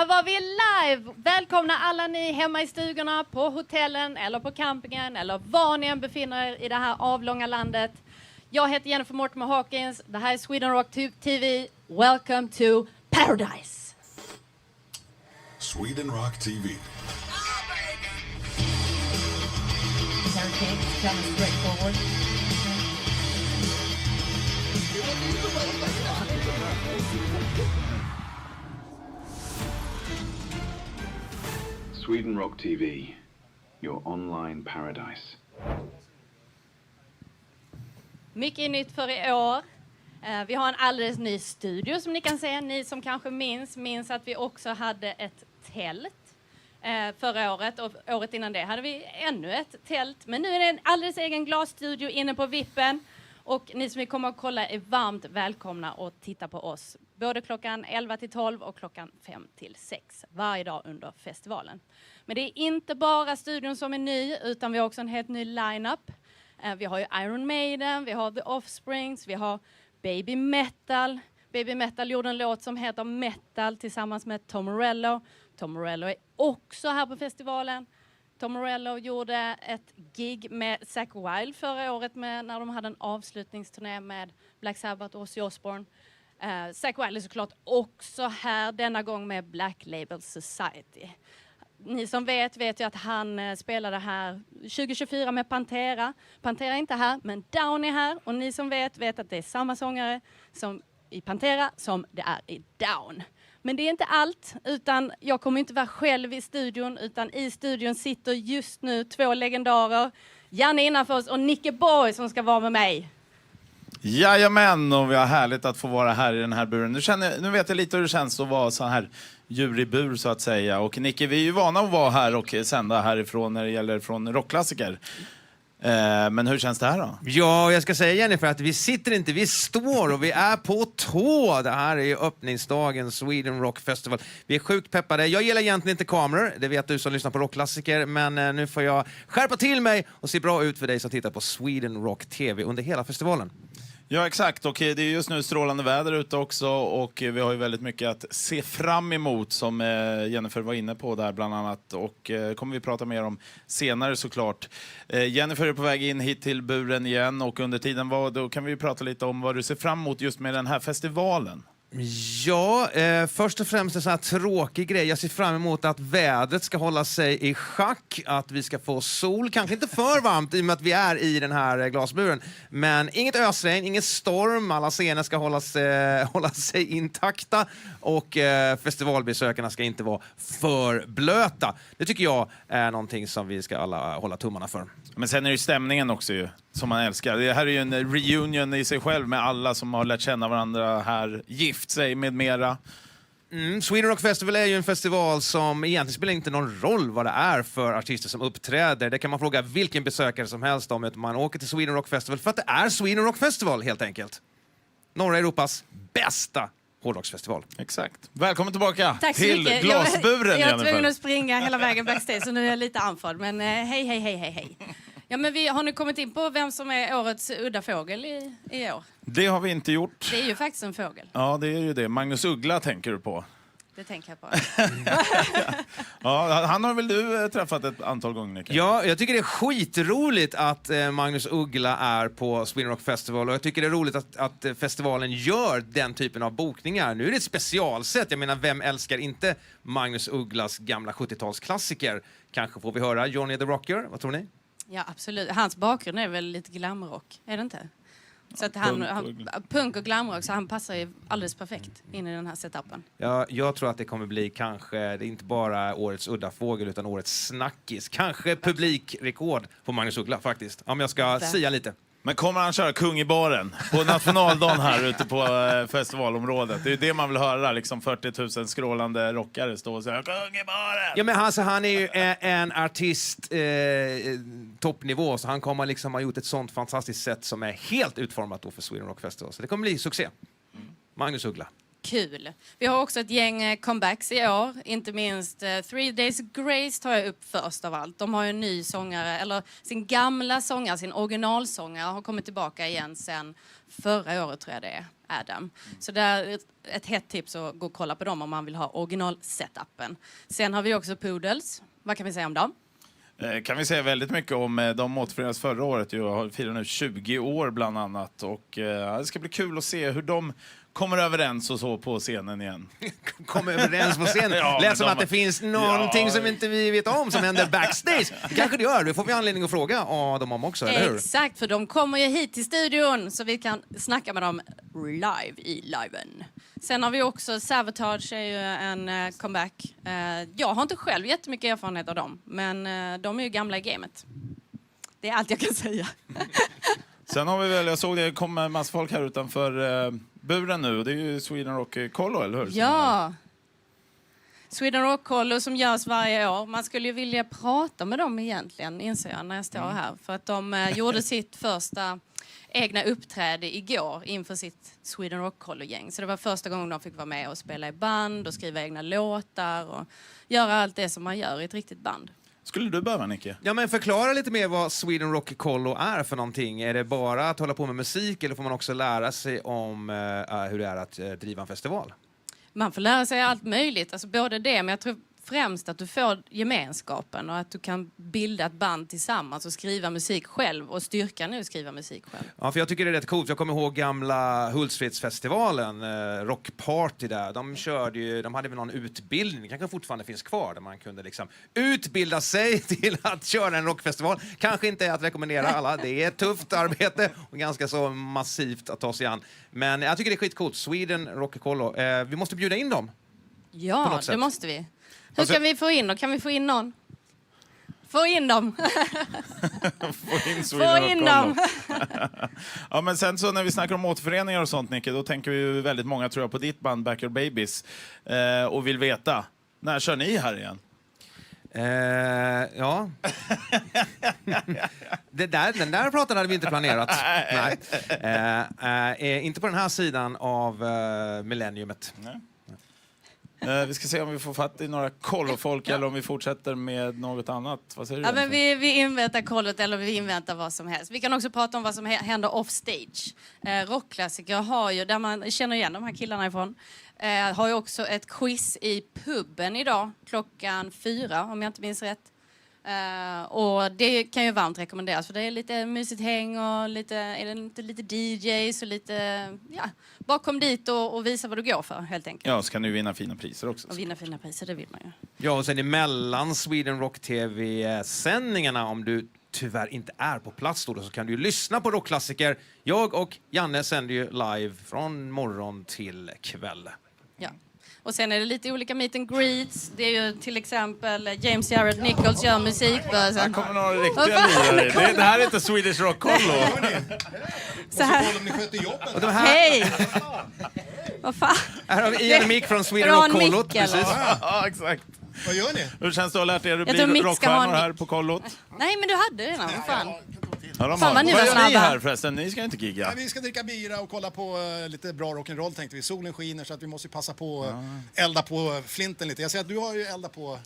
Där var vi live! Välkomna alla ni hemma i stugorna, på hotellen eller på campingen eller var ni än befinner er i det här avlånga landet. Jag heter Jennifer Mortimer Hawkins. Det här är Sweden Rock TV. Welcome to Paradise! Sweden Rock TV. Coming straight forward. Sweden Rock TV, your online paradise. Mycket nytt för i år. Vi har en alldeles ny studio som ni kan se. Ni som kanske minns att vi också hade ett tält förra året. Och året innan det hade vi ännu ett tält. Men nu är det en alldeles egen glasstudio inne på Vippen. Och ni som vill komma och kolla är varmt välkomna och titta på oss. Både klockan 11 till 12 och klockan 5 till 6 varje dag under festivalen. Men det är inte bara studion som är ny utan vi har också en helt ny lineup. Vi har ju Iron Maiden, vi har The Offsprings, vi har Baby Metal. Baby Metal gjorde en låt som heter Metal tillsammans med Tom Morello. Tom Morello är också här på festivalen. Tom Morello gjorde ett gig med Zakk Wylde förra året när de hade en avslutningsturné med Black Sabbath och Ozzy Osbourne. Zakk Wylde är såklart också här denna gång med Black Label Society. Ni som vet ju att han spelade här 2024 med Pantera. Pantera är inte här, men Down är här. Och ni som vet att det är samma sångare som i Pantera som det är i Down. Men det är inte allt, utan jag kommer inte vara själv i studion, utan i studion sitter just nu 2 legendarer. Janne Innanfors och Nicke Borg som ska vara med mig. Jajamän, och vi har härligt att få vara här i den här buren. Nu vet jag lite hur det känns att vara så här djur i bur så att säga. Och Nicke, vi är ju vana att vara här och sända härifrån när det gäller från rockklassiker. Men hur känns det här då? Ja, jag ska säga Jennifer att vi sitter inte, vi står och vi är på tå. Det här är öppningsdagen Sweden Rock Festival. Vi är sjukt peppade. Jag gillar egentligen inte kameror, det vet du som lyssnar på rockklassiker. Men nu får jag skärpa till mig och se bra ut för dig som tittar på Sweden Rock TV under hela festivalen. Ja, exakt. Och det är just nu strålande väder ute också och vi har ju väldigt mycket att se fram emot som Jennifer var inne på där bland annat och kommer vi prata mer om senare såklart. Jennifer är på väg in hit till buren igen och under tiden då kan vi prata lite om vad du ser fram emot just med den här festivalen. Ja, först och främst en sån här tråkig grej. Jag ser fram emot att vädret ska hålla sig i schack, att vi ska få sol, kanske inte för varmt i och med att vi är i den här glasburen. Men inget ösregn, ingen storm, alla scener ska hålla sig intakta och festivalbesökarna ska inte vara för blöta. Det tycker jag är någonting som vi ska alla hålla tummarna för. Men sen är det ju stämningen också ju, som man älskar. Det här är ju en reunion i sig själv med alla som har lärt känna varandra här, gift sig med mera. Sweden Rock Festival är ju en festival som egentligen spelar inte någon roll vad det är för artister som uppträder. Det kan man fråga vilken besökare som helst om att man åker till Sweden Rock Festival för att det är Sweden Rock Festival helt enkelt. Norra Europas bästa hårdrocksfestival. Exakt. Välkommen tillbaka Tack så till mycket. glasburen. Jag var tvungen att springa hela vägen backstage så nu är jag lite anförd. Men hej. Ja, men vi har nu kommit in på vem som är årets udda fågel i år. Det har vi inte gjort. Det är ju faktiskt en fågel. Ja, det är ju det. Magnus Uggla tänker du på. Det tänker jag på. Ja, han har väl du träffat ett antal gånger, Nicke? Ja, jag tycker det är skitroligt att Magnus Uggla är på Sweden Rock Festival och jag tycker det är roligt att festivalen gör den typen av bokningar. Nu är det ett specialsätt. Jag menar, vem älskar inte Magnus Ugglas gamla 70-talsklassiker? Kanske får vi höra Johnny the Rocker. Vad tror ni? Ja, absolut. Hans bakgrund är väl lite glamrock, är det inte? Så att punk och glamrock, så han passar ju alldeles perfekt in i den här setupen. Ja, jag tror att det kommer bli kanske, det är inte bara årets udda fågel utan årets snackis. Kanske publikrekord på Magnus Uggla faktiskt, om jag ska sia lite. Men kommer han köra kung i baren på nationaldagen här ute på festivalområdet? Det är ju det man vill höra, liksom 40 000 skrålande rockare stå och säga kung i baren! Ja, men alltså, han är ju en artist toppnivå, så han kommer liksom ha gjort ett sånt fantastiskt sätt som är helt utformat då för Sweden Rock Festival. Så det kommer bli succé. Magnus Uggla. kul. Vi har också ett gäng comebacks i år. Inte minst 3 Days Grace tar jag upp först av allt. De har ju en ny sångare, eller sin gamla sångare, sin originalsångare har kommit tillbaka igen sen förra året tror jag det är, Adam. Så det är ett hett tips att gå och kolla på dem om man vill ha original-setupen. Sen har vi också Poodles. Vad kan vi säga om dem? Kan vi säga väldigt mycket om. De återförenades förra året. Jag firar nu 20 år bland annat. Och det ska bli kul att se hur de kommer överens och så på scenen igen. Kommer överens på scenen? Ja, Lät som att det finns någonting som inte vi vet om som händer backstage. Det kanske det gör. Det får vi anledning att fråga dem om också, eller hur? Exakt, för de kommer ju hit till studion så vi kan snacka med dem live i liven. Sen har vi också Savatage, är ju en comeback. Jag har inte själv jättemycket erfarenhet av dem, men de är ju gamla i gamet. Det är allt jag kan säga. Sen har vi väl, jag såg det kom en massa folk här utanför buren nu. Det är ju Sweden Rock Collo, eller hur? Ja. Sweden Rock Collo som görs varje år. Man skulle ju vilja prata med dem egentligen, inser jag när jag står här. För att de gjorde sitt första egna uppträde igår inför sitt Sweden Rock Collo-gäng. Så det var första gången de fick vara med och spela i band och skriva egna låtar och göra allt det som man gör i ett riktigt band. Skulle du behöva, Nicke? Ja, men förklara lite mer vad Sweden Rock Collo är för någonting. Är det bara att hålla på med musik eller får man också lära sig om hur det är att driva en festival? Man får lära sig allt möjligt, alltså både det, men jag tror främst att du får gemenskapen och att du kan bilda ett band tillsammans och skriva musik själv och styrka nu att skriva musik själv. Ja, för jag tycker det är rätt coolt. Jag kommer ihåg gamla Hultsfredsfestivalen, Rockparty där. De hade väl någon utbildning, det kanske fortfarande finns kvar, där man kunde liksom utbilda sig till att köra en rockfestival. Kanske inte att rekommendera alla, det är ett tufft arbete och ganska så massivt att ta sig an. Men jag tycker det är skitcoolt. Sweden Rock Collo. Vi måste bjuda in dem. Ja, det måste vi. Hur kan vi få in dem? Kan vi få in någon? Få in dem! Få in dem! Ja, men sen så när vi snackar om återföreningar och sånt, Nicke, då tänker vi ju väldigt många, tror jag, på ditt band Back Your Babies och vill veta, när kör ni här igen? Ja. Den där pratan hade vi inte planerat. Nej. Inte på den här sidan av millenniumet. Nej. Vi ska se om vi får fatt i några kollofolk eller om vi fortsätter med något annat. Vad säger du? Ja, men vi inväntar kollot eller vi inväntar vad som helst. Vi kan också prata om vad som händer off stage. Rockklassiker har ju, där man känner igen de här killarna ifrån, har ju också ett quiz i puben idag klockan 4 om jag inte minns rätt. Och det kan ju varmt rekommenderas för det är lite mysigt häng och lite DJs och lite, ja, bara kom dit och visa vad du går för helt enkelt. Ja, så kan du vinna fina priser också. Och vinna fina priser, det vill man ju. Ja, och sen emellan Sweden Rock TV-sändningarna, om du tyvärr inte är på plats då, så kan du ju lyssna på rockklassiker. Jag och Janne sänder ju live från morgon till kväll. Ja. Och sen är det lite olika meet and greets. Det är ju till exempel James Jared Nichols gör musikbörsen. Här kommer några riktiga lirare. Det här är inte Swedish Rock Collo. Så här. Om ni sköter jobbet. Och de här, Hej! Vad fan? här har vi Ian Mick från Sweden Ron Rock Collo. Mick, eller? Ja, exakt. Vad gör ni? Hur känns det att ha lärt er att Jag tror bli Mick ska ha en rockstjärnor här mick. på kollot? Nej, men du hade redan. Vad fan? Ja, de Fan, har. vad ni var Vad gör ni snabba. här förresten? Ni ska inte gigga. Nej, vi ska dricka bira och kolla på lite bra rock'n'roll tänkte vi. Solen skiner så att vi måste passa på elda på flinten lite. Jag ser att du har ju eldat på.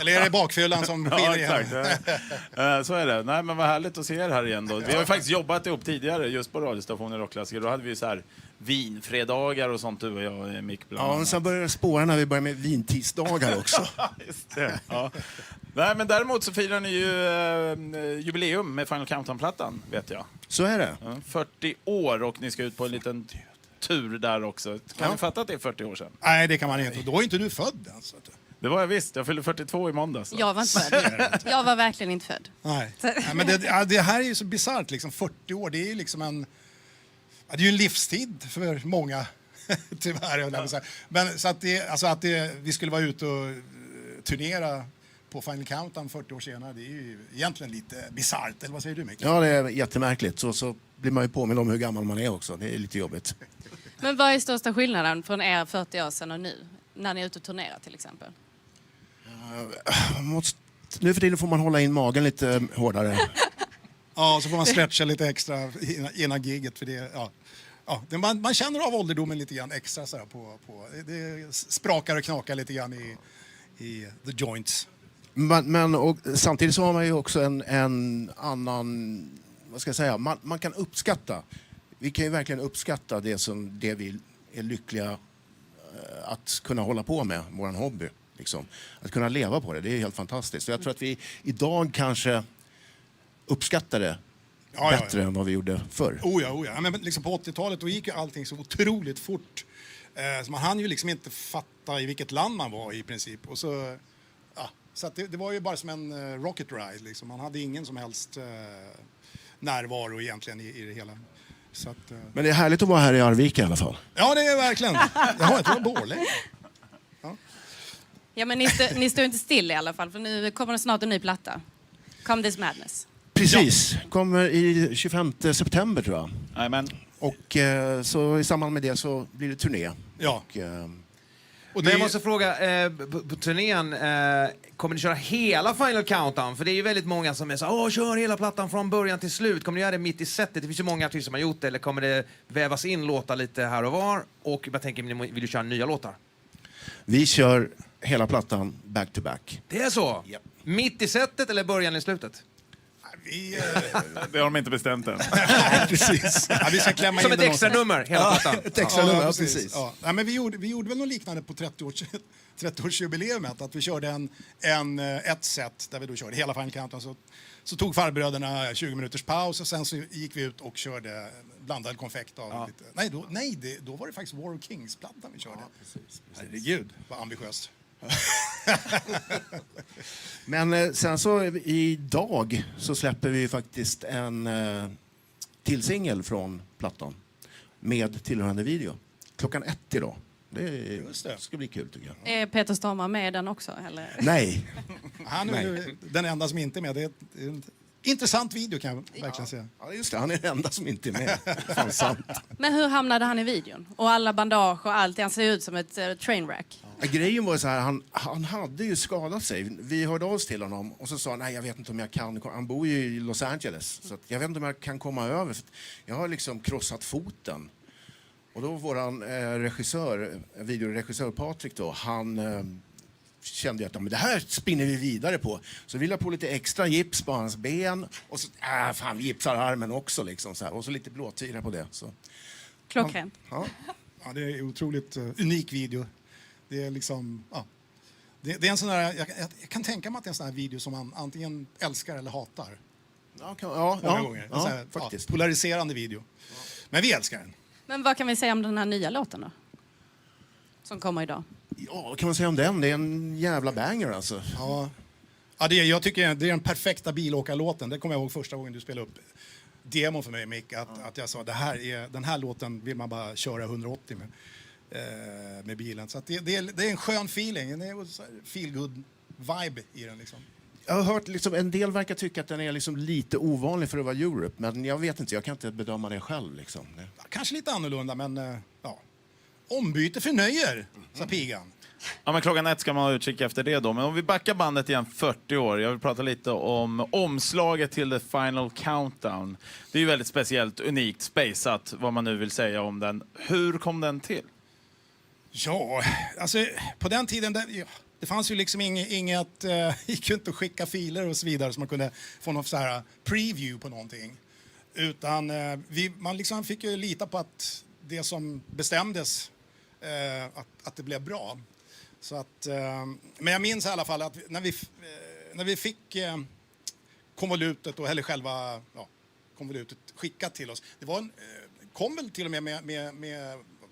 Eller är det bakfyllan som skiner Ja, igen? exakt. Så är det. Nej, men vad härligt att se er här igen då. Vi har ju faktiskt jobbat ihop tidigare just på radiostationen Rockklassiker. Då hade vi så här vinfredagar och sånt, du och jag och Mick bland Ja, annat. och sen börjar det spåra när vi börjar med vintisdagar också. Just det. Ja. Nej, men däremot så firar ni ju jubileum med Final Countdown-plattan, vet jag. Så är det. Ja, 40 år och ni ska ut på en liten tur där också. Kan Ja. ni fatta att det är 40 år sedan? Nej, det kan man inte. Då är inte du född ens. Det var jag visst. Jag fyllde 42 i måndags. Jag var inte född. Jag var verkligen inte född. Nej. Nej, men det här är ju så bisarrt, liksom 40 år. Det är ju liksom en... Ja, det är ju en livstid för många, tyvärr. Jag vill säga. Men så att vi skulle vara ute och turnera på Final Countdown 40 år senare, det är ju egentligen lite bisarrt. Eller vad säger du, Micke? Ja, det är jättemärkligt. Så blir man ju påmind om hur gammal man är också. Det är lite jobbigt. Men vad är största skillnaden från er 40 år sedan och nu? När ni är ute och turnerar till exempel. Nu för tiden får man hålla in magen lite hårdare. Ja, så får man stretcha lite extra innan giget. För det, ja. ja, man känner av ålderdomen lite grann extra så här på det sprakar och knakar lite grann i the joints. Men och samtidigt så har man ju också en annan, vad ska jag säga, man kan uppskatta. Vi kan ju verkligen uppskatta det vi är lyckliga att kunna hålla på med, vår hobby. Liksom. Att kunna leva på det är helt fantastiskt. Så jag tror att vi idag kanske uppskattar det bättre än vad vi gjorde förr. Oh ja. Men liksom på 80-talet då gick ju allting så otroligt fort. Så man hann ju liksom inte fatta i vilket land man var i princip. Och så att det var ju bara som en rocket ride. Liksom. Man hade ingen som helst närvaro egentligen i det hela. Så att, Men det är härligt att vara här i Arvika i alla fall. ja, det är verkligen. Jag tror Borlänge. Ja, men ni står inte still i alla fall, för nu kommer det snart en ny platta. Come This Madness. Precis. Kommer i 25 september tror jag. Amen. Och så i samband med det så blir det turné. Ja. Och, Men jag måste fråga, på turnén, kommer ni köra hela Final Countdown? För det är ju väldigt många som är så kör hela plattan från början till slut. Kommer ni göra det mitt i setet? Det finns ju många artister som har gjort det. Eller kommer det vävas in låtar lite här och var? Och jag tänker, vill du köra nya låtar? vi kör hela plattan back to back. Det är så? Yep. Mitt i setet eller början i slutet? Det har de inte bestämt än. Precis. Ja, vi ska klämma Som in ett extra nummer, hela plattan. Ett extra nummer, precis. Ja. Ja, men vi gjorde väl något liknande på 30-årsjubileumet. Att vi körde ett set där vi då körde hela Final Countdown. Så tog farbröderna 20 minuters paus och sen så gick vi ut och körde blandad konfekt av lite... Då var det faktiskt War of Kings-plattan vi körde. Precis. Herregud, vad ambitiöst. Men sen så idag så släpper vi faktiskt en till singel från plattan med tillhörande video. 1:00 idag. Det ska bli kul tycker jag. Är Peter Stormare med i den också? Eller? Nej. Han är ju den enda som inte är med. Det är en intressant video kan jag verkligen säga. Ja, just det. Han är den enda som inte är med. Fan sant. Men hur hamnade han i videon? Och alla bandage och allt, han ser ut som ett trainwreck. Ja, grejen var så här, han hade ju skadat sig. Vi hörde oss till honom och så sa han, nej jag vet inte om jag kan. Han bor ju i Los Angeles så att jag vet inte om jag kan komma över. För jag har liksom krossat foten. Och då våran videoregissör Patrik då, han kände att men det här spinner vi vidare på. Så vi la på lite extra gips på hans ben och så fan vi gipsar armen också liksom så här. Och så lite blåtira på det. Så. Klockrent. Ja. Ja, det är otroligt unik video. Det är liksom, det är en sån där, jag kan tänka mig att det är en sån här video som man antingen älskar eller hatar. Många gånger. Ja, Så här, faktiskt. Polariserande video. Men vi älskar den. Men vad kan vi säga om den här nya låten då? Som kommer idag. Ja, vad kan man säga om den? Det är en jävla banger alltså. Ja, jag tycker det är den perfekta bilåkarlåten. Det kommer jag ihåg första gången du spelade upp demon för mig, Mick. Att jag sa, den här låten vill man bara köra 180 med bilen. Så att det är en skön feeling. Det är en feel good vibe i den liksom. Jag har hört liksom, en del verkar tycka att den är liksom lite ovanlig för att vara Europe. Men jag vet inte, jag kan inte bedöma det själv. Liksom. Kanske lite annorlunda, men ombyte förnöjer, sa pigan. Ja, men 1:00 ska man ha utkik efter det då. Men om vi backar bandet igen 40 år. Jag vill prata lite om omslaget till The Final Countdown. Det är ju väldigt speciellt, unikt, spaceat, vad man nu vill säga om den. Hur kom den till? Ja, alltså på den tiden, det fanns ju liksom inget, gick ju inte att skicka filer och så vidare så man kunde få någon så här preview på någonting. Utan man liksom fick ju lita på att det som bestämdes, att det blev bra. Så att, men jag minns i alla fall att när vi fick konvolutet, eller själva konvolutet skickat till oss, det var kom väl till och med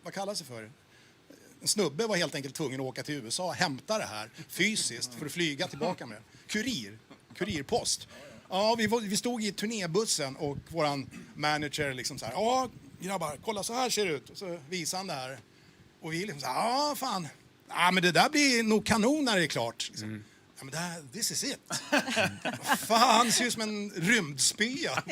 vad kallas det för? En snubbe var helt enkelt tvungen att åka till USA och hämta det här fysiskt för att flyga tillbaka med det. Kurirpost. Ja, vi stod i turnébussen och våran manager liksom så här, ja grabbar, kolla så här ser det ut. Och så visade han det här. Och vi liksom så här, ja fan. Ja, men det där blir nog kanon när det är klart. Liksom. Ja, men this is it. Fan, ser ut som en rymdspya.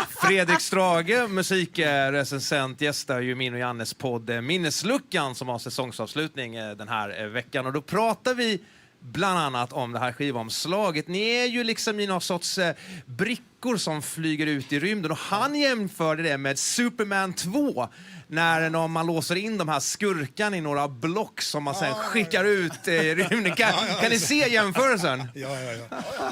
Fredrik Strage, musikrecensent, gästar ju min och Jannes podd Minnesluckan som har säsongsavslutning den här veckan. Och då pratar vi bland annat om det här skivomslaget. Ni är ju liksom i någon sorts bricka dockor som flyger ut i rymden. Och han jämförde det med Superman 2. När man låser in de här skurkarna i några block som man sen skickar ut i rymden. Kan ni se jämförelsen? Ja.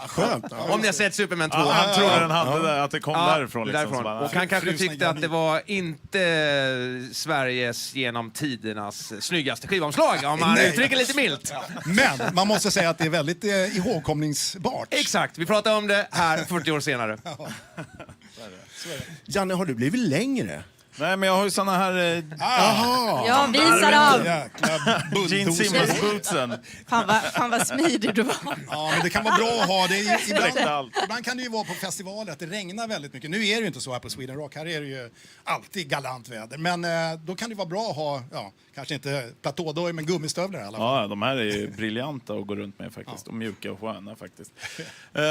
Skönt. Om ni har sett Superman 2. Han trodde den hade det, att det kom därifrån. Liksom, därifrån. så bara, Och han kanske Frusna tyckte att det var inte Sveriges genom tidernas snyggaste skivomslag, om man uttrycker lite milt. Men man måste säga att det är väldigt ihågkomningsbart. Exakt, vi pratar om det här 40 år senare. Janne, har du blivit längre? Nej, men jag har ju såna här Ja, visa dem! Jäkla Gene bulldozer. Simmons-bootsen. Fan vad smidig du var. Ja, men det kan vara bra att ha det. Räckte allt. Ibland kan det ju vara på festivaler att det regnar väldigt mycket. Nu är det ju inte så här på Sweden Rock. Här är det ju alltid galant väder. Men då kan det vara bra att ha, kanske inte platådojor, men gummistövlar i alla fall. Ja, de här är ju briljanta att gå runt med faktiskt. Och mjuka och sköna faktiskt.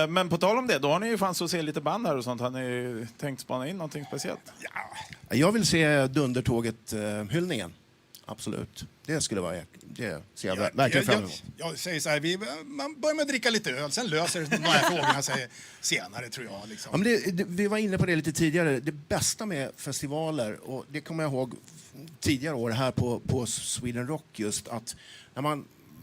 Men på tal om det, då har ni ju chans att se lite band här och sånt. Har ni tänkt spana in någonting speciellt? Jag vill se Dundertåget-hyllningen. Absolut. Det skulle vara... Det ser jag verkligen fram emot. Jag säger så här, man börjar med att dricka lite öl, sen löser det de här frågorna sig senare, tror jag. Liksom. Ja, men vi var inne på det lite tidigare. Det bästa med festivaler, och det kommer jag ihåg tidigare år här på Sweden Rock, just att när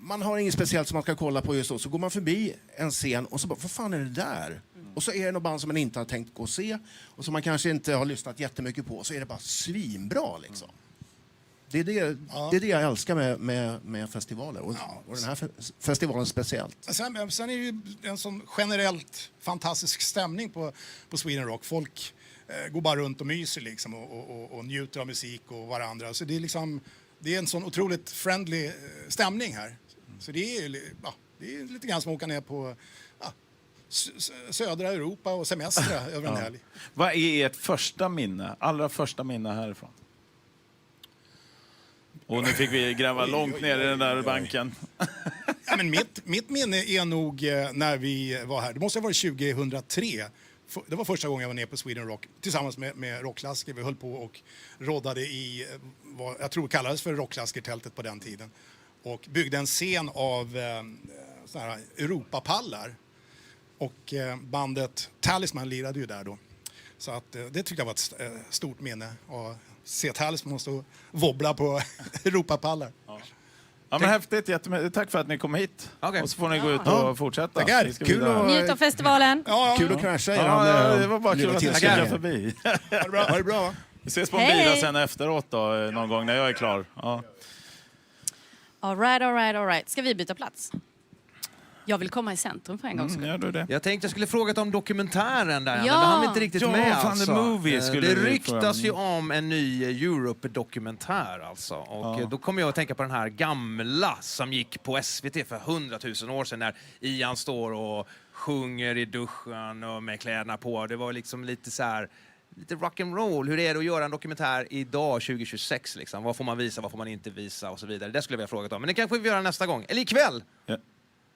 man har inget speciellt som man ska kolla på just då, så går man förbi en scen och så bara, vad fan är det där? Och så är det något band som man inte har tänkt gå och se och som man kanske inte har lyssnat jättemycket på, så är det bara svinbra liksom. Det är det jag älskar med festivaler och den här festivalen speciellt. Sen är det ju en sån generellt fantastisk stämning på Sweden Rock. Folk går bara runt och myser liksom och njuter av musik och varandra. Så det är liksom, det är en sån otroligt friendly stämning här. Så det är lite grann som att åka ner på södra Europa och semestra över en helg. Vad är ert allra första minne härifrån? Och nu fick vi gräva långt ner i den där banken. Ja, men mitt minne är nog när vi var här. Det måste ha varit 2003. Det var första gången jag var ner på Sweden Rock tillsammans med rockklassiker. Vi höll på och roddade i vad jag tror kallades för rockklassikertältet på den tiden. Och byggde en scen av såna här Europapallar. Och bandet Talisman lirade ju där då. Så att, det tyckte jag var ett stort minne. Och se Talisman stå och wobbla på Europapallar. Ja, men häftigt. Tack för att ni kom hit. Okay. Och så får ni gå ut och fortsätta. Tackar. Kul att... Njut av festivalen. Kul att krascha Det var bara kul att ni skulle förbi. Ha det bra. Vi ses på en bira sen efteråt då, någon gång när jag är klar. Ja. All right. Ska vi byta plats? Jag vill komma i centrum för en gångs skull. Gör du det? Jag tänkte jag skulle frågat om dokumentären där, men Ja. det hann vi inte riktigt Ja, med. fan, Alltså. The Movie skulle Det vi ryktas fråga ju om en ny Europe-dokumentär alltså. Och då kommer jag att tänka på den här gamla som gick på SVT för 100 000 år sedan, när Ian står och sjunger i duschen och med kläderna på. Det var liksom lite så här, lite rock'n'roll. Hur är det att göra en dokumentär idag 2026 liksom? Vad får man visa, vad får man inte visa och så vidare. Det skulle vi ha frågat om. Men det kanske vi göra nästa gång. Eller ikväll. Ja.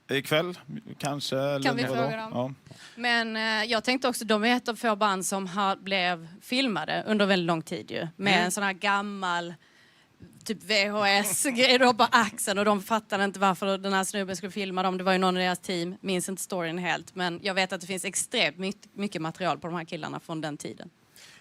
Ikväll kanske. Eller Kan vi vadå? fråga dem? Ja. Men jag tänkte också, de är ett av få band som blev filmade under väldigt lång tid ju. Med en sån här gammal typ VHS-grej då på axeln, och de fattade inte varför den här snubben skulle filma dem. Det var ju någon av deras team, minns inte storyn helt. Men jag vet att det finns extremt mycket material på de här killarna från den tiden.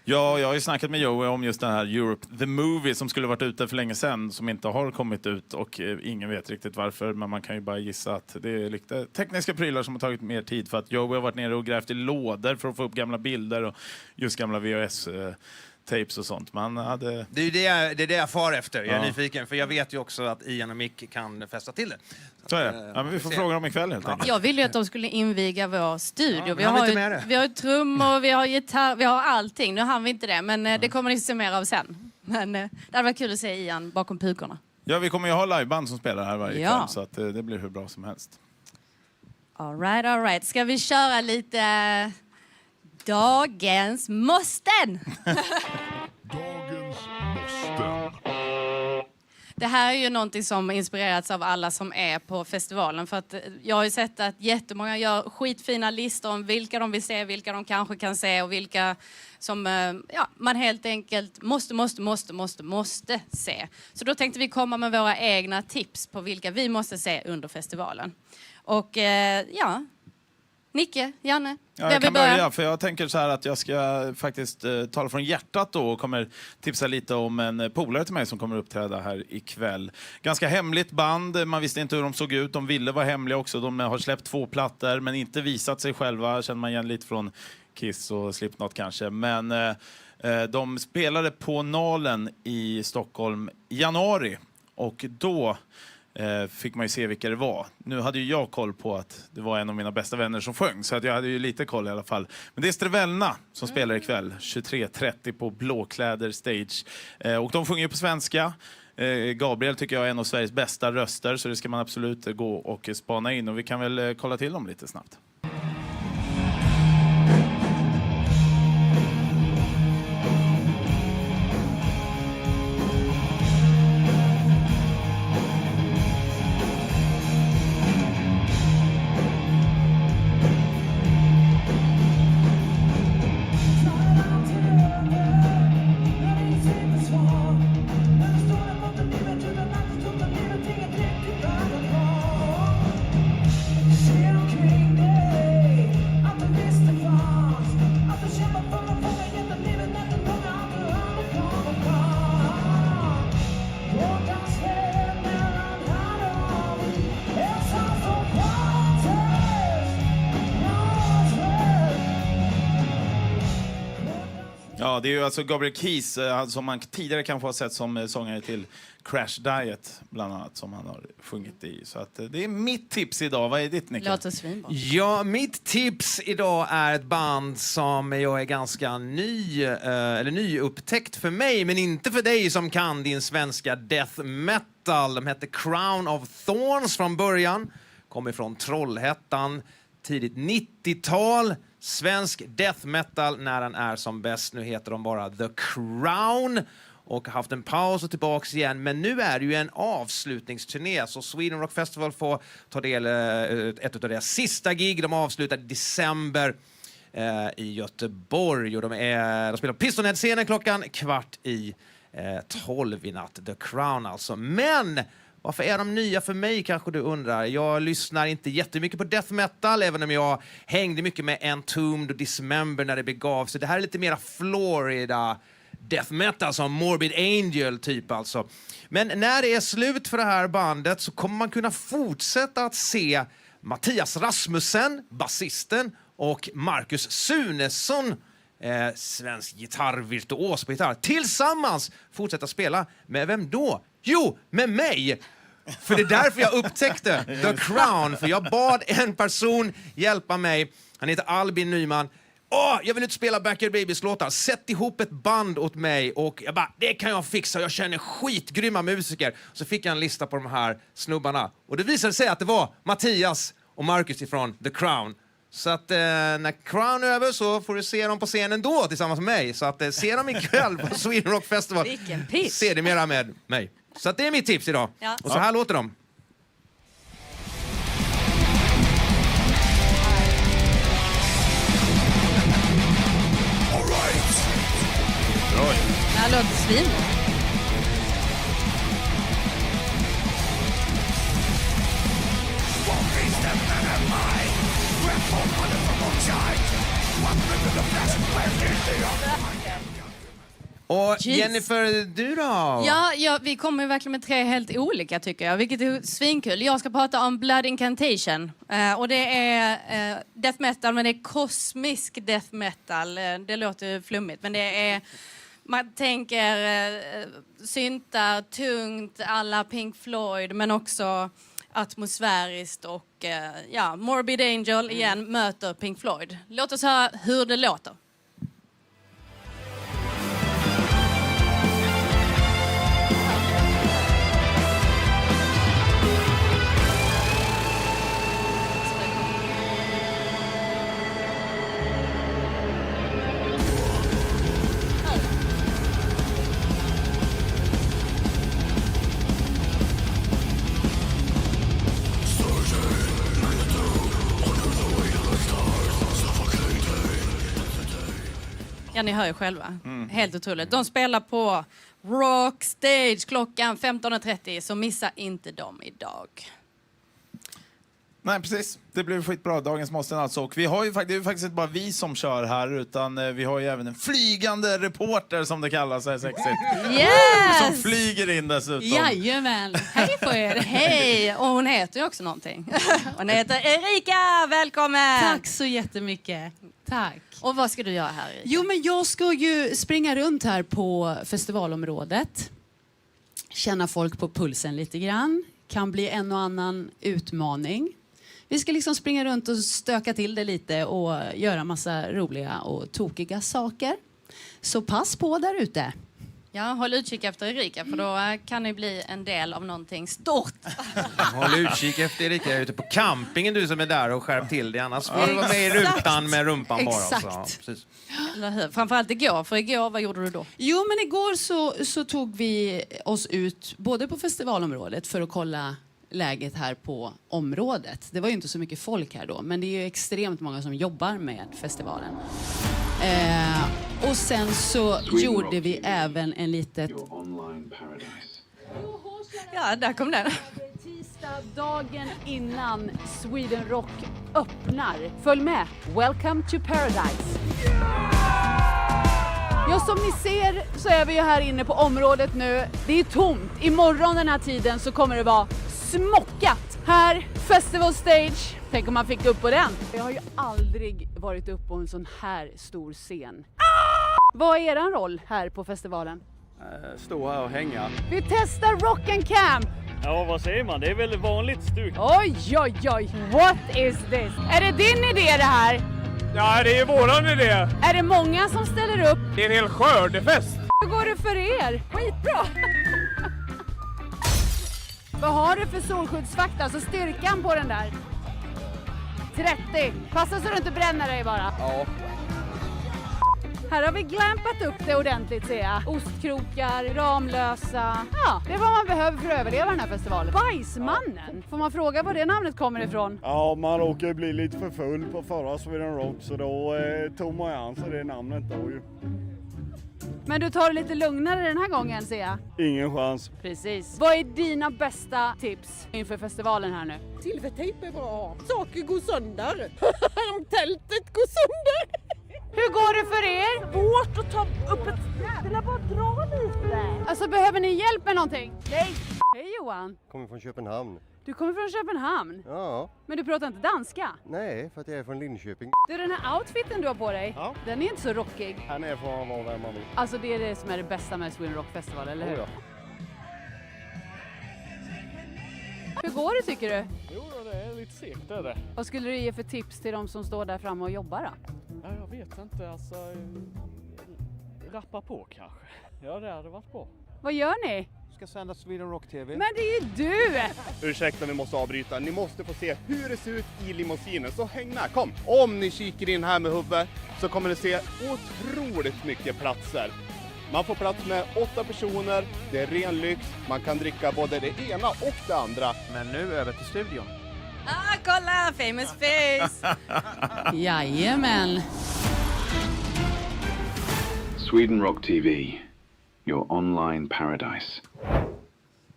Ja, jag har ju snackat med Joey om just den här Europe, The Movie, som skulle varit ute för länge sedan, som inte har kommit ut, och ingen vet riktigt varför, men man kan ju bara gissa att det är lite tekniska prylar som har tagit mer tid, för att Joey har varit nere och grävt i lådor för att få upp gamla bilder och just gamla VHS-tapes och sånt. Man hade... Det är det jag far efter. Jag är nyfiken, för jag vet ju också att Ian och Mick kan fästa till det. Så är det. Ja, men vi får fråga dem ikväll helt enkelt. Jag ville ju att de skulle inviga vår studio. Ja, vi vi har ju trummor, vi har gitarr, vi har allting. Nu hann vi inte det, men det kommer ni se mer av sen. Men det hade varit kul att se Ian bakom pukorna. Ja, vi kommer ju ha liveband som spelar här varje kväll, så att det blir hur bra som helst. All right. Ska vi köra lite dagens måsten? Dagens måsten. Det här är ju någonting som inspirerats av alla som är på festivalen. För att jag har ju sett att jättemånga gör skitfina listor om vilka de vill se, vilka de kanske kan se och vilka som man helt enkelt måste se. Så då tänkte vi komma med våra egna tips på vilka vi måste se under festivalen. Och Nicke, Janne, Ja, jag kan börja, för jag tänker så här att jag ska faktiskt tala från hjärtat då och kommer tipsa lite om en polare till mig som kommer uppträda här ikväll. Ganska hemligt band, man visste inte hur de såg ut, de ville vara hemliga också. De har släppt 2 plattor men inte visat sig själva, känner man igen lite från Kiss och Slipknot kanske. Men de spelade på Nalen i Stockholm i januari och då fick man ju se vilka det var. Nu hade ju jag koll på att det var en av mina bästa vänner som sjöng, så att jag hade ju lite koll i alla fall. Men det är Strevelna som spelar ikväll 23:30 på Blåkläder Stage. Och de sjunger ju på svenska. Gabriel tycker jag är en av Sveriges bästa röster, så det ska man absolut gå och spana in. Och vi kan väl kolla till dem lite snabbt. Ja, det är ju alltså Gabriel Keys som man tidigare kanske har sett som sångare till Crash Diet bland annat, som han har sjungit i. Så att det är mitt tips idag. Vad är ditt, Nicke? Låter svinbra. Ja, mitt tips idag är ett band som jag är ganska nyupptäckt för mig, men inte för dig som kan din svenska death metal. De hette Crown of Thorns från början. Kommer från Trollhättan, tidigt 90-tal. Svensk death metal när den är som bäst. Nu heter de bara The Crown och har haft en paus och tillbaks igen. Men nu är det ju en avslutningsturné, så Sweden Rock Festival får ta del ett av deras sista gig. De avslutar i december i Göteborg och de spelar på Pistonhead-scenen klockan 11:15 i natt. The Crown alltså. Men varför är de nya för mig, kanske du undrar? Jag lyssnar inte jättemycket på death metal, även om jag hängde mycket med Entombed och Dismember när det begav sig. Det här är lite mera Florida death metal, som Morbid Angel typ alltså. Men när det är slut för det här bandet så kommer man kunna fortsätta att se Mattias Rasmussen, basisten, och Marcus Sunesson, svensk gitarrvirtuos på gitarr, tillsammans fortsätta spela med vem då? Jo, med mig! För det är därför jag upptäckte The Crown. För jag bad en person hjälpa mig. Han heter Albin Nyman. Jag vill inte spela Backyard Babies-låtar. Sätt ihop ett band åt mig. Och jag bara, det kan jag fixa. Jag känner skitgrymma musiker. Så fick jag en lista på de här snubbarna. Och det visade sig att det var Mattias och Marcus ifrån The Crown. Så att när Crown är över så får du se dem på scenen då tillsammans med mig. Så att se dem ikväll på Sweden Rock Festival. Vilken pitch! Se det mera med mig. Så att det är mitt tips idag. Ja. Och så här låter de. Det här låter svinbra. Och Jeez. Jennifer, du då? Ja, vi kommer verkligen med 3 helt olika tycker jag, vilket är svinkul. Jag ska prata om Blood Incantation. Och det är death metal, men det är kosmisk death metal. Det låter flummigt, men det är... Man tänker syntar, tungt, alla Pink Floyd, men också atmosfäriskt och Morbid Angel igen möter Pink Floyd. Låt oss höra hur det låter. Ja, ni hör ju själva. Helt otroligt. De spelar på Rock Stage klockan 15:30, så missa inte dem idag. Nej, precis. Det blev skitbra. Dagens måsten alltså. Och vi har ju det är ju faktiskt inte bara vi som kör här, utan vi har ju även en flygande reporter, som det kallas här sexigt. Som Yes! flyger in dessutom. Jajamän, hej på er. Hej! Och hon heter ju också någonting. Hon heter Erika, välkommen! Tack så jättemycket. Tack. Och vad ska du göra här, Erika? Jo, men jag ska ju springa runt här på festivalområdet. Känna folk på pulsen lite grann. Kan bli en och annan utmaning. Vi ska liksom springa runt och stöka till det lite och göra massa roliga och tokiga saker. Så pass på där ute. Ja, håll utkik efter Erika, för då kan ni bli en del av någonting stort. Håll utkik efter Erika. Jag är ute på campingen, du som är där, och skärp till det. Annars får du vara med i rutan med rumpan bara. Exakt. Så, precis. Eller hur? Framförallt igår, för igår, vad gjorde du då? Jo, men igår så tog vi oss ut både på festivalområdet för att kolla läget här på området. Det var ju inte så mycket folk här då, men det är ju extremt många som jobbar med festivalen. Och sen så gjorde vi även en litet... Your online paradise. Ja, där kom den. Tisdag, dagen innan Sweden Rock öppnar. Följ med. Welcome to paradise. Ja, som ni ser så är vi ju här inne på området nu. Det är tomt. Imorgon den här tiden så kommer det vara smockat. Här, Festival Stage. Tänk om man fick upp på den. Jag har ju aldrig varit upp på en sån här stor scen. Vad är eran roll här på festivalen? Stå här och hänga. Vi testar Rock and Camp. Ja, vad säger man? Det är väl vanligt stuk. Oj, oj, oj. What is this? Är det din idé det här? Ja, det är våran idé. Är det många som ställer upp? Det är en hel skördefest. Hur går det för er? Skitbra! Vad har du för solskyddsfakta? Alltså styrkan på den där? 30. Passa så du inte bränner dig bara. Ja. Här har vi glampat upp det ordentligt, ser jag. Ostkrokar, Ramlösa. Ja, det är vad man behöver för att överleva den här festivalen. Bajsmannen! Får man fråga var det namnet kommer ifrån? Ja, man råkar ju bli lite för full på förra Sweden Rock, så då tog man an sig det namnet då ju. Men du tar det lite lugnare den här gången, ser jag. Ingen chans. Precis. Vad är dina bästa tips inför festivalen här nu? Silvertejp är bra. Saker går sönder. Om tältet går sönder. Hur går det för er? Svårt att ta upp ett... Det är bara dra lite. Alltså, behöver ni hjälp med någonting? Nej. Hej Johan. Kommer från Köpenhamn. Du kommer från Köpenhamn. Ja. Men du pratar inte danska? Nej, för att jag är från Linköping. Du, den här outfiten du har på dig, Ja. den är inte så rockig. Han är från var vem man vill. Alltså det är det som är det bästa med Sweden Rock Festival, eller hur? Ja. Hur går det tycker du? Jo, det är lite segt är det. Vad skulle du ge för tips till de som står där framme och jobbar då? Ja, jag vet inte, alltså... Rappa på kanske. Ja, det hade varit bra. Vad gör ni? Ska sända Sweden Rock TV. Men det är ju du! Ursäkta, vi måste avbryta. Ni måste få se hur det ser ut i limousinen. Så häng med, kom! Om ni kikar in här med huvudet så kommer ni se otroligt mycket platser. Man får plats med 8 personer, det är ren lyx, man kan dricka både det ena och det andra. Men nu över till studion. Ah, kolla! Famous face! Jajamän. Sweden Rock TV. Your online paradise.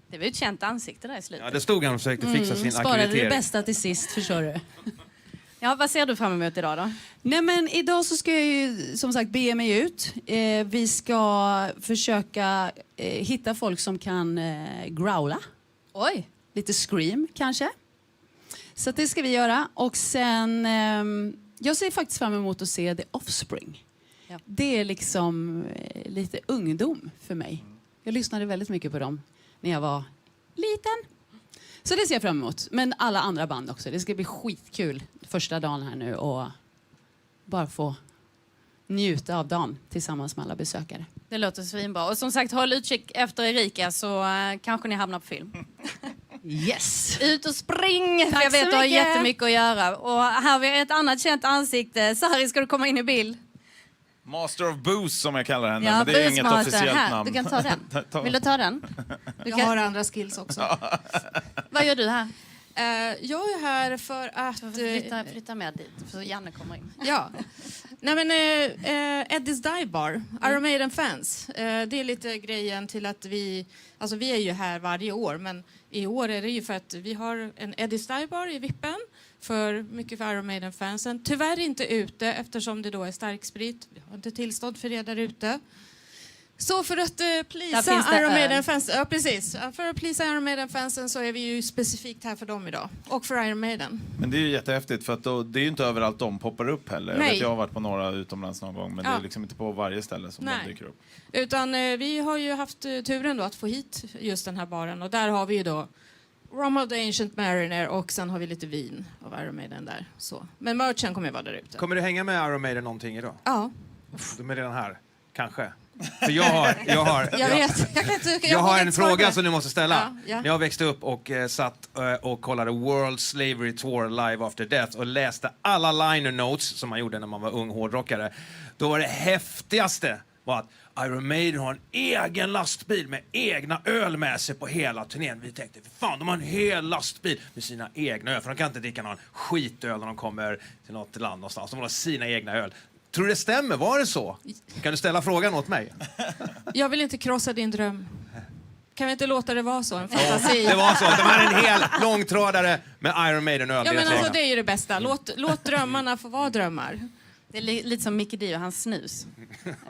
Det var ju ett känt ansikte där i slutet. Ja, det stod han och försökte fixa sin Sparade det akkreditering. bästa till sist, förstår du. Ja, vad ser du fram emot idag då? Nej, men idag så ska jag ju som sagt bege mig ut. Vi ska försöka hitta folk som kan growla. Oj! Lite scream kanske. Så att det ska vi göra. Och sen, jag ser faktiskt fram emot att se The Offspring. Ja. Det är liksom lite ungdom för mig. Jag lyssnade väldigt mycket på dem när jag var liten. Så det ser jag fram emot. Men alla andra band också. Det ska bli skitkul första dagen här nu och bara få njuta av dagen tillsammans med alla besökare. Det låter svinbra. Och som sagt, håll utkik efter Erika så kanske ni hamnar på film. Yes! Ut och spring! Tack Jag vet så att du har mycket. jättemycket att göra. Och här har vi ett annat känt ansikte. Sari, ska du komma in i bild? Master of Booze som jag kallar henne, Ja, men det är inget Boozemaster. officiellt Här, namn. du kan ta den. Vill du ta den? Jag har andra skills också. Vad gör du här? Jag är här för att... Flytta med dit så Janne kommer in. Ja. Nej men Eddie's Dive Bar, Iron Maiden fans. Det är lite grejen till att vi är ju här varje år, men i år är det ju för att vi har en Eddie's Dive Bar i Vippen för mycket för Iron Maiden fansen. Tyvärr inte ute eftersom det då är starksprit. Vi har inte tillstånd för det där ute. Så för att plisa Iron Maiden fans, ja precis. För att plisa Iron Maiden fansen så är vi ju specifikt här för dem idag och för Iron Maiden. Men det är ju jättehäftigt för att det är ju inte överallt de poppar upp heller. Nej. Jag har varit på några utomlands någon gång men det är liksom inte på varje ställe som de dyker upp. Utan vi har ju haft turen då att få hit just den här baren och där har vi ju då Rum of the Ancient Mariner och sen har vi lite vin av Iron Maiden där. Så. Men merchen kommer ju vara där ute. Kommer du hänga med Iron Maiden någonting idag? Ja. De är redan här, kanske. För jag har en fråga som du måste ställa. Ja. När jag växte upp och satt och kollade World Slavery Tour Live After Death och läste alla liner notes som man gjorde när man var ung hårdrockare. Då var det häftigaste var att Iron Maiden har en egen lastbil med egna öl med sig på hela turnén. Vi tänkte, fan, de har en hel lastbil med sina egna öl. För de kan inte dricka någon skitöl när de kommer till något land någonstans. De har sina egna öl. Tror du det stämmer? Var det så? Kan du ställa frågan åt mig? Jag vill inte krossa din dröm. Kan vi inte låta det vara så? En fantasi. Det var så. De hade en hel långtradare med Iron Maiden-öl. Ja, men alltså, det är ju det bästa. Låt drömmarna få vara drömmar. Det är lite som Mickey D och hans snus.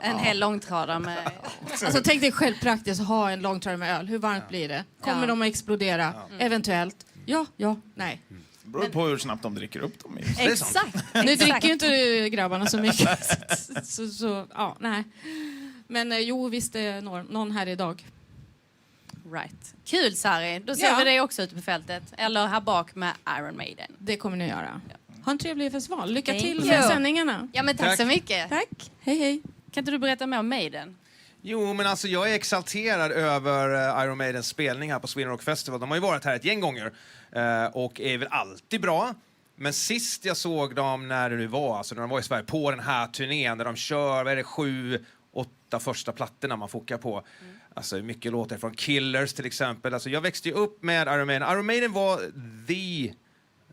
En hel långtradare med... Alltså tänk dig själv praktiskt att ha en långtradare med öl. Hur varmt blir det? Kommer de att explodera? Eventuellt. Ja, nej. Det beror på hur snabbt de dricker upp dem. Exakt. Nu dricker ju inte grabbarna så mycket. Nej. Men jo, visst är det någon här idag. Right. Kul, Sari. Då ser vi dig också ute på fältet. Eller här bak med Iron Maiden. Det kommer ni göra. Ha en trevlig festival. Lycka till Thank med you. sändningarna. Ja, men tack så mycket. Tack. Hej. Kan inte du berätta mer om Maiden? Jo, men alltså jag är exalterad över Iron Maidens spelning här på Sweden Rock Festival. De har ju varit här ett gäng gånger och är väl alltid bra. Men sist jag såg dem när det nu var, alltså när de var i Sverige på den här turnén där de kör, vad är det, 7-8 första plattorna man fokar på. Alltså mycket låtar från Killers till exempel. Alltså jag växte ju upp med Iron Maiden. Iron Maiden var the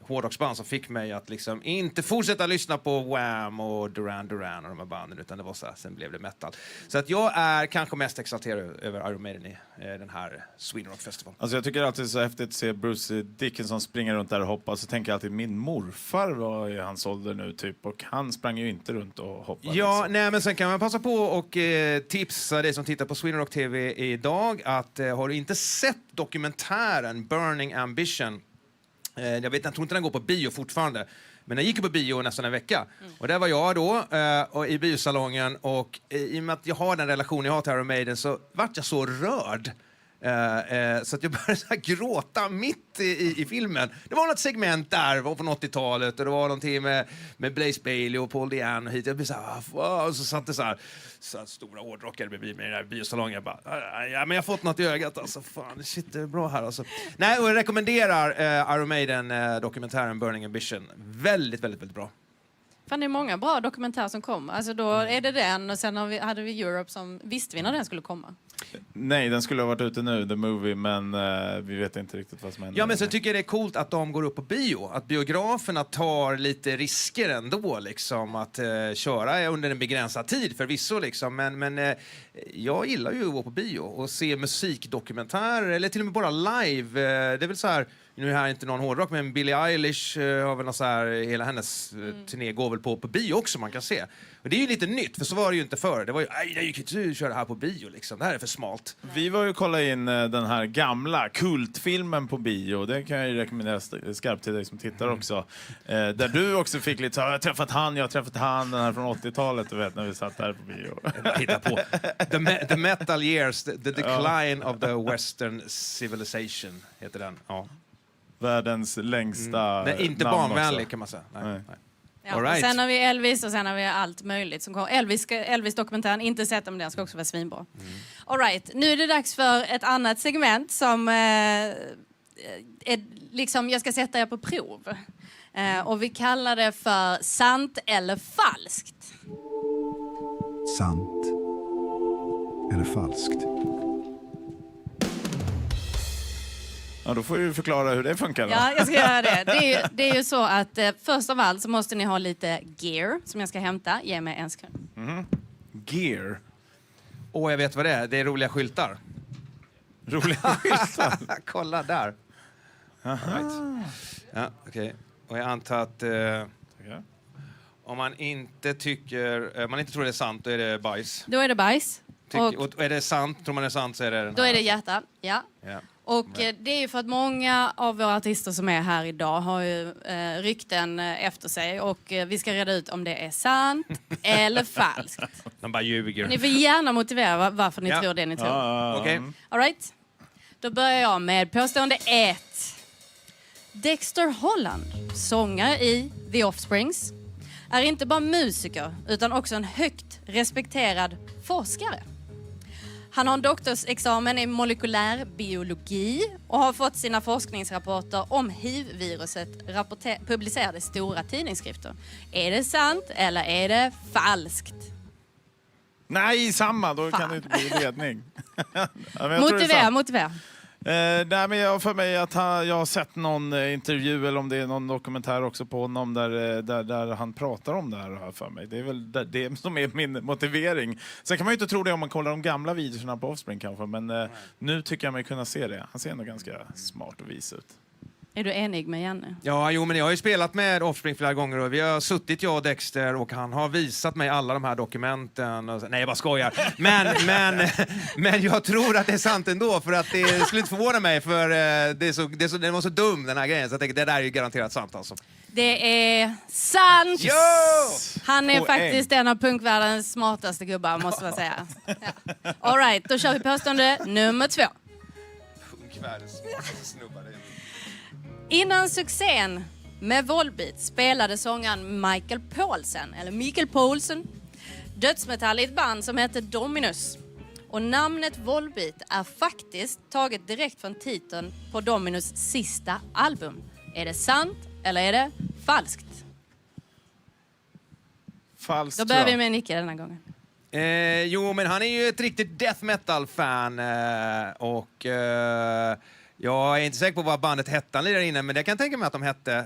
hårdrocksband som fick mig att liksom inte fortsätta lyssna på Wham och Duran Duran och de här banden, utan det var så här, sen blev det metal. Så att jag är kanske mest exalterad över Iron Maiden i den här Sweden Rock Festival. Alltså jag tycker alltid så häftigt att se Bruce Dickinson springa runt där och hoppa, så tänker jag alltid min morfar var i hans ålder nu typ, och han sprang ju inte runt och hoppade. Ja, liksom. nej, men sen kan man passa på och tipsa dig som tittar på Sweden Rock TV idag att har du inte sett dokumentären Burning Ambition. Jag tror inte den går på bio fortfarande. Men den gick på bio nästan en vecka. Och där var jag då och i biosalongen. Och i och med att jag har den relationen jag har till Iron Maiden så vart jag så rörd. Så att jag började så här gråta mitt i filmen. Det var något segment där var från 80-talet. Och det var någonting med Blaze Bayley och Paul Diane. Och hit. Jag blev så här, wow. Och så satt det så här stora hårdrockare bredvid mig i den här biosalongen. Jag bara, ja, men jag har fått något i ögat. Alltså, fan, shit, det är bra här. Alltså. Nej, och jag rekommenderar Iron Maiden-dokumentären Burning Ambition. Väldigt, väldigt, väldigt bra. Fan, det är många bra dokumentärer som kommer. Alltså då är det den och sen hade vi Europe som visste vi när den skulle komma. Nej, den skulle ha varit ute nu, The Movie, men vi vet inte riktigt vad som händer. Ja, men så tycker jag det är coolt att de går upp på bio. Att biograferna tar lite risker ändå, liksom. Att köra under en begränsad tid, förvisso, liksom. Men jag gillar ju att gå på bio och se musikdokumentärer, eller till och med bara live. Det är väl så här, nu är här inte någon hårdrock, men Billie Eilish har väl någon så här, hela hennes turné går väl på bio också, man kan se. Och det är ju lite nytt, för så var det ju inte förr. Det var ju, det gick inte att köra här på bio, liksom. Det här är för smalt. Vi var ju kolla in den här gamla kultfilmen på bio. Det kan jag ju rekommendera skarpt till dig som tittar också. Där du också fick lite så här, jag har träffat han, den här från 80-talet, du vet, när vi satt där på bio. Titta på The Metal Years, The Decline of the Western Civilization heter den. Ja. Världens längsta Det är inte barnvänlig kan man säga. Nej. Ja, right. Sen har vi Elvis och sen har vi allt möjligt som kommer. Elvis-dokumentären, inte sett om den, ska också vara svinbra. All right, nu är det dags för ett annat segment som liksom, jag ska sätta er på prov. Och vi kallar det för sant eller falskt. Sant eller falskt? Ja, då får du förklara hur det funkar. Då. Ja, jag ska göra det. Det är ju så att först av allt så måste ni ha lite gear som jag ska hämta. Ge mig en sekund. Gear. Jag vet vad det är. Det är roliga skyltar. Roliga skyltar? Kolla där. Right. Ja, okej. Och jag antar att om man inte tror det är sant, då är det bajs. Då är det bajs. Och är det sant, tror man det är sant, så är det den Då här. är det hjärta, ja. Och det är ju för att många av våra artister som är här idag har ju rykten efter sig. Och vi ska reda ut om det är sant eller falskt. De bara ljuger. Ni får gärna motivera varför ni tror det ni tror. Okej. All right. Då börjar jag med påstående 1. Dexter Holland, sångare i The Offsprings, är inte bara musiker utan också en högt respekterad forskare. Han har en doktorsexamen i molekylär biologi och har fått sina forskningsrapporter om HIV-viruset publicerade i stora tidningsskrifter. Är det sant eller är det falskt? Nej, samma. Då kan det inte bli ledning. Motivera. Nej, men jag för mig att jag har sett någon intervju eller om det är någon dokumentär också på honom där han pratar om det här för mig. Det är väl det som är min motivering. Sen kan man ju inte tro det om man kollar de gamla videorna på Offspring kanske, men nu tycker jag mig kunna se det. Han ser ändå ganska smart och vis ut. Är du enig med Janne? Ja, men jag har ju spelat med Offspring flera gånger och vi har suttit, jag och Dexter, och han har visat mig alla de här dokumenten. Och nej, jag bara skojar. Men jag tror att det är sant ändå, för att det skulle inte förvåna mig, för den var så dum, den här grejen, så jag tänker det där är ju garanterat sant alltså. Det är sant! Jo! Han är faktiskt en av punkvärldens smartaste gubbar, måste man säga. Ja. All right, då kör vi påstående nummer 2. Punkvärldens smartaste snubbar. Innan succén med Volbeat spelade sångaren Michael Poulsen dödsmetall i ett band som heter Dominus. Och namnet Volbeat är faktiskt taget direkt från titeln på Dominus sista album. Är det sant eller är det falskt? Falskt. Då börjar vi med Nicke denna gången. Jo, men han är ju ett riktigt death metal-fan och jag är inte säker på vad bandet hette där inne, men det kan jag tänka mig att de hette.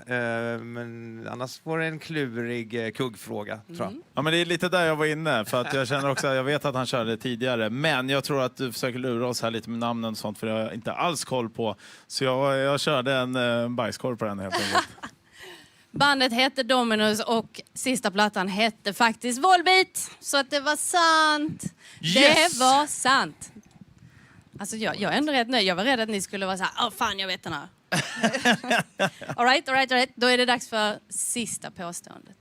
Men annars var det en klurig kuggfråga, tror jag. Ja, men det är lite där jag var inne, för att jag känner också, jag vet att han körde tidigare, men jag tror att du försöker lura oss här lite med namnen och sånt, för jag har inte alls koll på. Så jag körde en bajskorv på den helt enkelt. Bandet hette Dominus och sista plattan hette faktiskt Volbeat. Så att det var sant. Yes! Det var sant. Alltså jag är ändå rätt nöjd. Jag var rädd att ni skulle vara så här, fan jag vet den här. All right. Då är det dags för sista påståendet.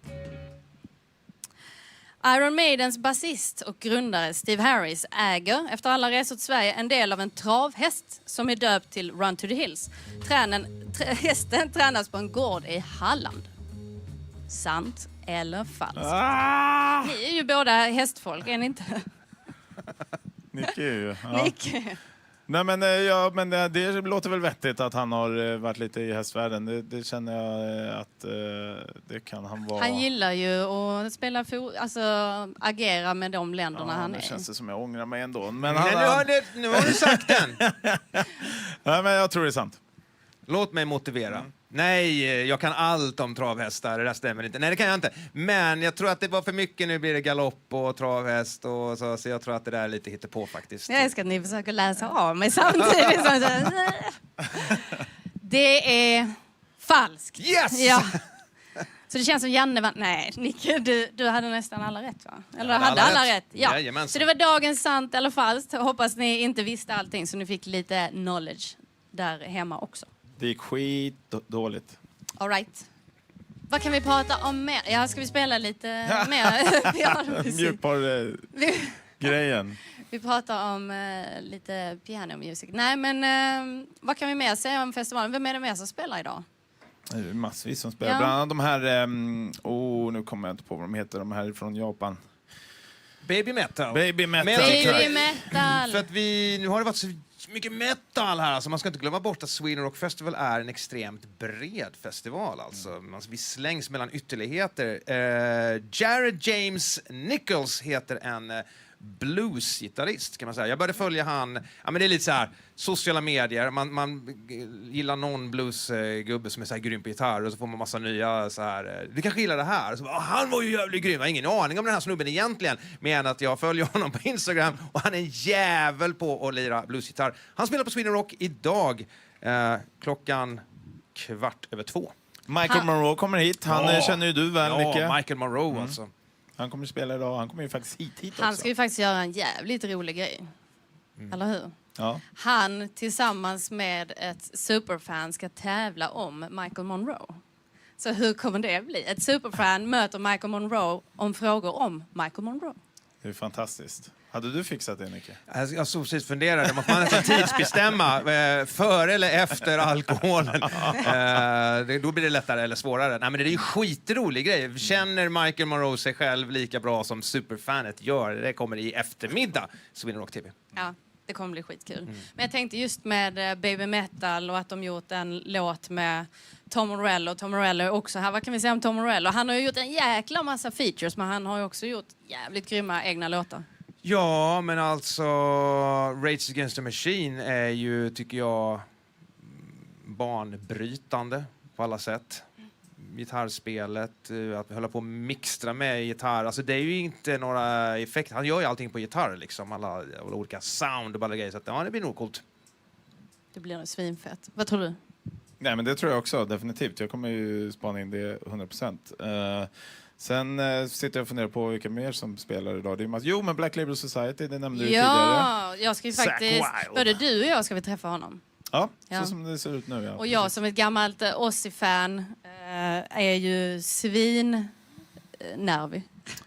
Iron Maidens basist och grundare Steve Harris äger efter alla resor till Sverige en del av en travhäst som är döpt till Run to the Hills. Hästen tränas på en gård i Halland. Sant eller falskt? Ni är ju båda hästfolk, är ni inte? Nicke är ju. Ja. Nicke. Nej, men det låter väl vettigt att han har varit lite i hästvärlden. Det känner jag att det kan han vara. Han gillar ju att spela agera med de länderna han är. Det känns det som jag ångrar mig ändå. Men nu har du sagt den. Nej, men jag tror det är sant. Låt mig motivera. Nej, jag kan allt om travhästar, det stämmer inte. Nej, det kan jag inte. Men jag tror att det var för mycket, nu blir det galopp och travhäst och så jag tror att det där är lite hittepå faktiskt. Jag älskar att ni försöker läsa av mig samtidigt. Det är falskt. Yes! Ja. Så det känns som Janne var... Nej, Nicke, du hade nästan alla rätt, va? Eller hade alla rätt? Ja. Jajamensan. Så det var dagens sant eller falskt. Hoppas ni inte visste allting så ni fick lite knowledge där hemma också. Det gick dåligt. All right. Vad kan vi prata om mer? Ja, ska vi spela lite mer pianomusik? Mjukpar-grejen. Vi pratar om lite pianomusik. Nej, men vad kan vi mer säga om festivalen? Vem är det mer som spelar idag? Det är massvis som spelar. Bland annat de här... nu kommer jag inte på vad de heter. De här från Japan. Baby metal. Baby metal. För att nu har det varit så mycket metal här, alltså man ska inte glömma bort att Sweden Rock Festival är en extremt bred festival, alltså vi slängs mellan ytterligheter. Jared James Nichols heter en bluesgitarrist kan man säga. Jag började följa han, ja men det är lite så här sociala medier, man gillar någon bluesgubbe som är så här grym på gitarr och så får man massa nya så här, du kanske gillar det här. Så, han var ju jävligt grym, jag har ingen aning om den här snubben egentligen, men att jag följer honom på Instagram och han är en jävel på att lira bluesgitarr. Han spelar på Sweden Rock idag klockan 2:15. Michael Monroe kommer hit. Han känner ju du väl, Micke. Ja, Michael Monroe alltså. Han kommer spela idag. Han kommer ju faktiskt hit också. Han ska ju faktiskt göra en jävligt rolig grej. Eller hur? Ja. Han tillsammans med ett superfan ska tävla om Michael Monroe. Så hur kommer det bli? Ett superfan möter Michael Monroe om frågor om Michael Monroe. Det är fantastiskt. Hade du fixat det, Nicke? Jag så precis funderade, man får nästan tidsbestämma före eller efter alkoholen. Då blir det lättare eller svårare. Nej, men det är ju skitrolig grej. Känner Michael Monroe sig själv lika bra som superfanet gör? Det kommer i eftermiddag, Sweden Rock TV. Ja, det kommer bli skitkul. Men jag tänkte just med Baby Metal och att de gjort en låt med Tom Morello. Tom Morello är också här. Vad kan vi säga om Tom Morello? Han har ju gjort en jäkla massa features, men han har ju också gjort jävligt grymma egna låtar. Ja, men alltså Rage Against the Machine är ju, tycker jag, banbrytande på alla sätt. Gitarrspelet, att vi håller på att mixtra med gitarr. Alltså det är ju inte några effekter. Han gör ju allting på gitarr liksom. Alla olika sound och alla grejer. Så att, ja, det blir nog coolt. Det blir nog svinfett. Vad tror du? Nej, men det tror jag också, definitivt. Jag kommer ju spana in det 100%. Sen sitter jag och funderar på vilka mer som spelar idag. Det är men Black Label Society, det nämnde du tidigare. Ja, jag ska ju faktiskt... Både du och jag ska vi träffa honom. Ja, så som det ser ut nu. Ja. Och jag som ett gammalt Ozzy-fan är ju nervig.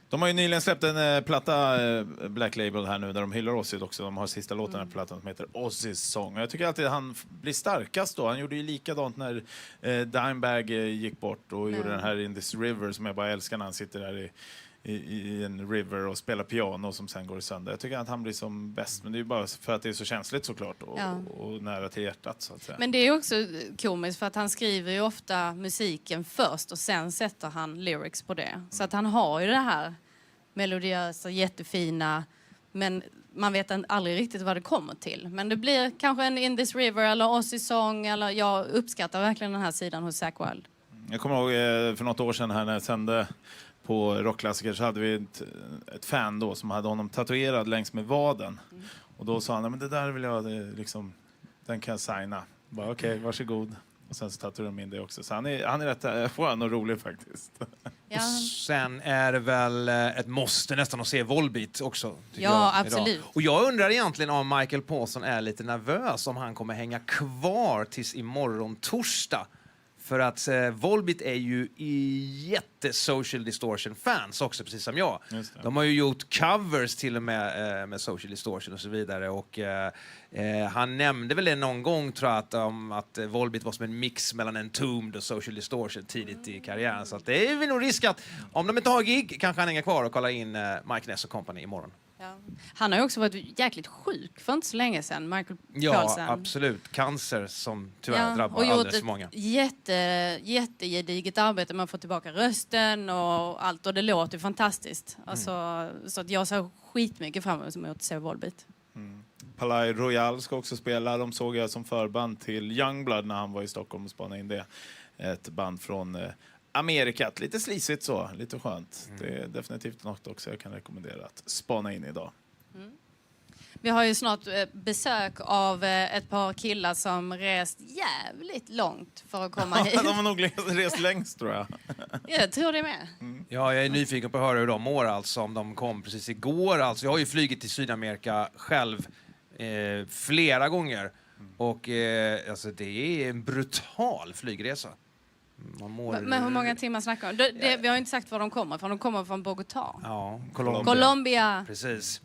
De har ju nyligen släppt en platta, Black Label, här nu där de hyllar Ozzy också. De har sista låten här på plattan som heter Ozzy's Song. Jag tycker alltid att han blir starkast då. Han gjorde ju likadant när Dimebag gick bort och gjorde den här In This River som jag bara älskar när han sitter där i en river och spelar piano som sen går sönder. Jag tycker att han blir som bäst, men det är ju bara för att det är så känsligt såklart och nära till hjärtat så att säga. Men det är också komiskt för att han skriver ju ofta musiken först och sen sätter han lyrics på det. Så att han har ju det här melodiösa, jättefina, men man vet aldrig riktigt vad det kommer till. Men det blir kanske en In This River eller Ozzy Song, eller jag uppskattar verkligen den här sidan hos Zack Wild. Jag kommer ihåg för något år sedan här när jag sände på Rockklassiker så hade vi ett fan då som hade honom tatuerad längs med vaden. Och då sa han, men det där vill jag liksom, den kan jag signa. Bara okej, varsågod. Och sen så tatuerade de in det också. Så han är rätt skön och rolig faktiskt. Ja. Och sen är det väl ett måste nästan att se Volbeat också. Ja, jag, absolut. idag. Och jag undrar egentligen om Michael Paulson är lite nervös om han kommer hänga kvar tills imorgon torsdag. För att Volbeat är ju jätte Social Distortion-fans också, precis som jag. De har ju gjort covers till och med Social Distortion och så vidare. Och han nämnde väl det någon gång, tror jag, att Volbeat var som en mix mellan Entombed och Social Distortion tidigt i karriären. Så att det är väl nog risk att om de inte har gig kanske han hänger kvar och kollar in Mike Ness och Company imorgon. Ja. Han har ju också varit jäkligt sjuk för inte så länge sedan, Michael Paulson. Ja, absolut. Cancer som tyvärr drabbar alldeles för många. Och gjort ett jättegediget arbete med att få tillbaka rösten och allt. Och det låter fantastiskt. Alltså, så att jag ser skitmycket fram emot att se Volbeat. Palais Royal ska också spela. De såg jag som förband till Youngblood när han var i Stockholm och spanade in det. Ett band från Amerikat. Lite slisigt så, lite skönt. Det är definitivt något också jag kan rekommendera att spana in idag. Vi har ju snart besök av ett par killar som rest jävligt långt för att komma hit. De har nog rest längst, tror jag. Jag tror det med. Ja, jag är nyfiken på att höra hur de mår, alltså, om de kom precis igår. Alltså, jag har ju flugit till Sydamerika själv flera gånger. Och alltså, det är en brutal flygresa. Men hur många timmar snackar vi? Vi har inte sagt var de kommer från. De kommer från Bogotá. Ja, Colombia. Precis.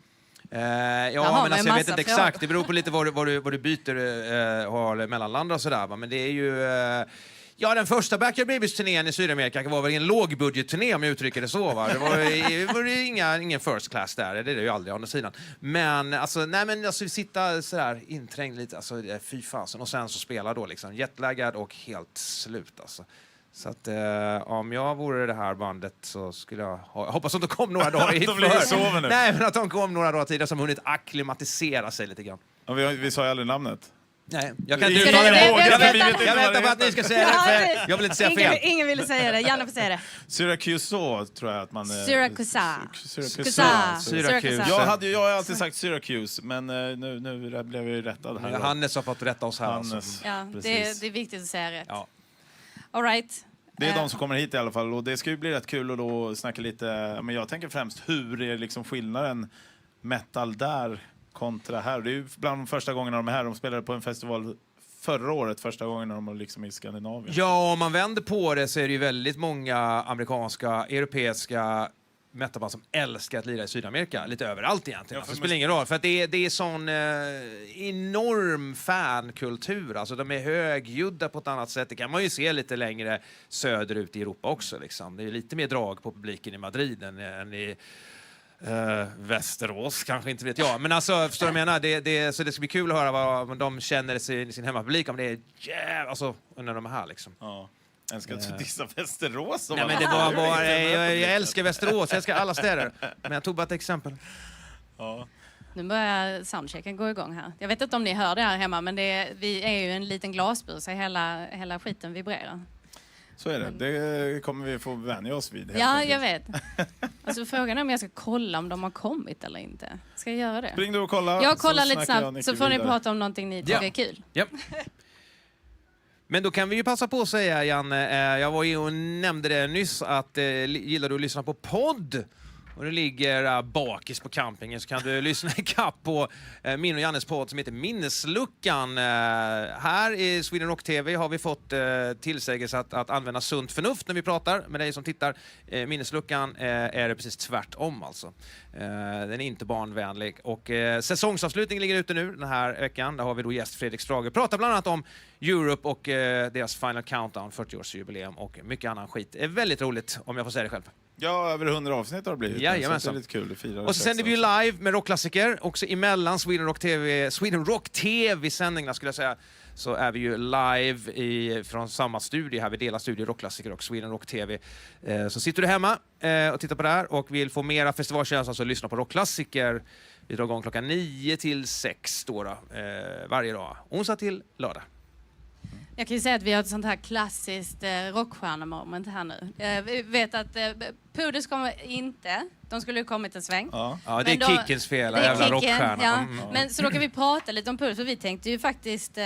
Ja, men alltså, jag vet inte exakt. Det beror på lite vad du byter har mellanlandar och sådär. Men det är ju... Ja, den första Backyard Babies-turnén i Sydamerika var väl en lågbudgetturné, om jag uttrycker det så. Va? Det var ingen first class där, det är det ju aldrig å andra sidan. Men alltså sitta sådär inträngd lite, alltså fy fasen. Och sen så spela då liksom jetlaggad och helt slut. Alltså. Så att om jag vore det här bandet så skulle jag hoppas att de kom några dagar hit De ligger och sover nu. Nej, men att de kom några dagar tidigare som hunnit akklimatisera sig lite grann. Ja, vi sa ju aldrig namnet. Nej, jag kan inte Ska uttala du- det. Jag väntar på att ni ska säga det, för jag vill inte säga fel. Ingen ville säga det. Janne får säga det. Syracuse tror jag att man... Syracuse. Syracuse. Jag har alltid sagt Syracuse, men nu blev jag ju rättad här. Hannes har fått rätta oss här. Hannes. Ja, det är viktigt att säga rätt. Ja. All right. Det är de som kommer hit i alla fall, och det ska ju bli rätt kul att då snacka lite, men jag tänker främst hur är liksom skillnaden metal där kontra här. Det är ju bland de första gångerna de är här, de spelade på en festival förra året, första gången de var liksom i Skandinavien. Ja, om man vänder på det så är det ju väldigt många amerikanska, europeiska metalband som älskar att lira i Sydamerika. Lite överallt egentligen. Alltså, det spelar ingen roll. För att det är sån enorm fankultur. Alltså de är högljudda på ett annat sätt. Det kan man ju se lite längre söderut i Europa också. Liksom. Det är lite mer drag på publiken i Madrid än i Västerås, kanske, inte vet jag. Men alltså, förstår du vad jag menar? Så det ska bli kul att höra vad de känner i sin hemmapublik. Om det är alltså, när de är här liksom. Ja. Jag älskar att du dissar Västerås. Nej, men det var bara, jag älskar Västerås, jag älskar alla städer. Men jag tog bara ett exempel. Ja. Nu börjar soundchecken gå igång här. Jag vet inte om ni hör det här hemma, men vi är ju en liten glasbur så hela skiten vibrerar. Så är det. Det kommer vi få vänja oss vid. Ja, jag vet. Alltså frågan är om jag ska kolla om de har kommit eller inte. Ska jag göra det? Spring du och kolla. Jag kollar lite snabbt så får ni prata om någonting ni tycker är kul. Ja. Men då kan vi ju passa på att säga, Janne, jag var ju och nämnde det nyss, att gillar du att lyssna på podd och du ligger bakis på campingen, så kan du lyssna i kapp på min och Jannes podd som heter Minnesluckan. Här i Sweden Rock TV har vi fått tillsägelse att använda sunt förnuft när vi pratar med dig som tittar. Minnesluckan är det precis tvärtom alltså. Den är inte barnvänlig. Och säsongsavslutningen ligger ute nu den här veckan. Där har vi då gäst Fredrik Strage. Pratar bland annat om Europe och deras Final Countdown, 40-årsjubileum och mycket annan skit. Det är väldigt roligt, om jag får säga det själv. Ja, över 100 avsnitt har det blivit. Jajamensan. Så det är lite kul att fira. Och så sänder vi ju live med rockklassiker. Också emellan Sweden Rock TV-sändningarna skulle jag säga. Så är vi ju live från samma studio här. Vi delar studio Rockklassiker och Sweden Rock TV. Så sitter du hemma och tittar på det här och vill få mera festivalkänsla, så lyssna på Rockklassiker. Vi drar igång klockan 9 till 6 då, varje dag. Onsdag till lördag. Jag kan ju säga att vi har ett sånt här klassiskt rockstjärnemoment här nu. Vi vet att Pudes kommer inte. De skulle ju kommit en sväng. Ja, det är Kickens fel, jävla rockstjärna. Ja. Men så då kan vi prata lite om Pudes, för vi tänkte ju faktiskt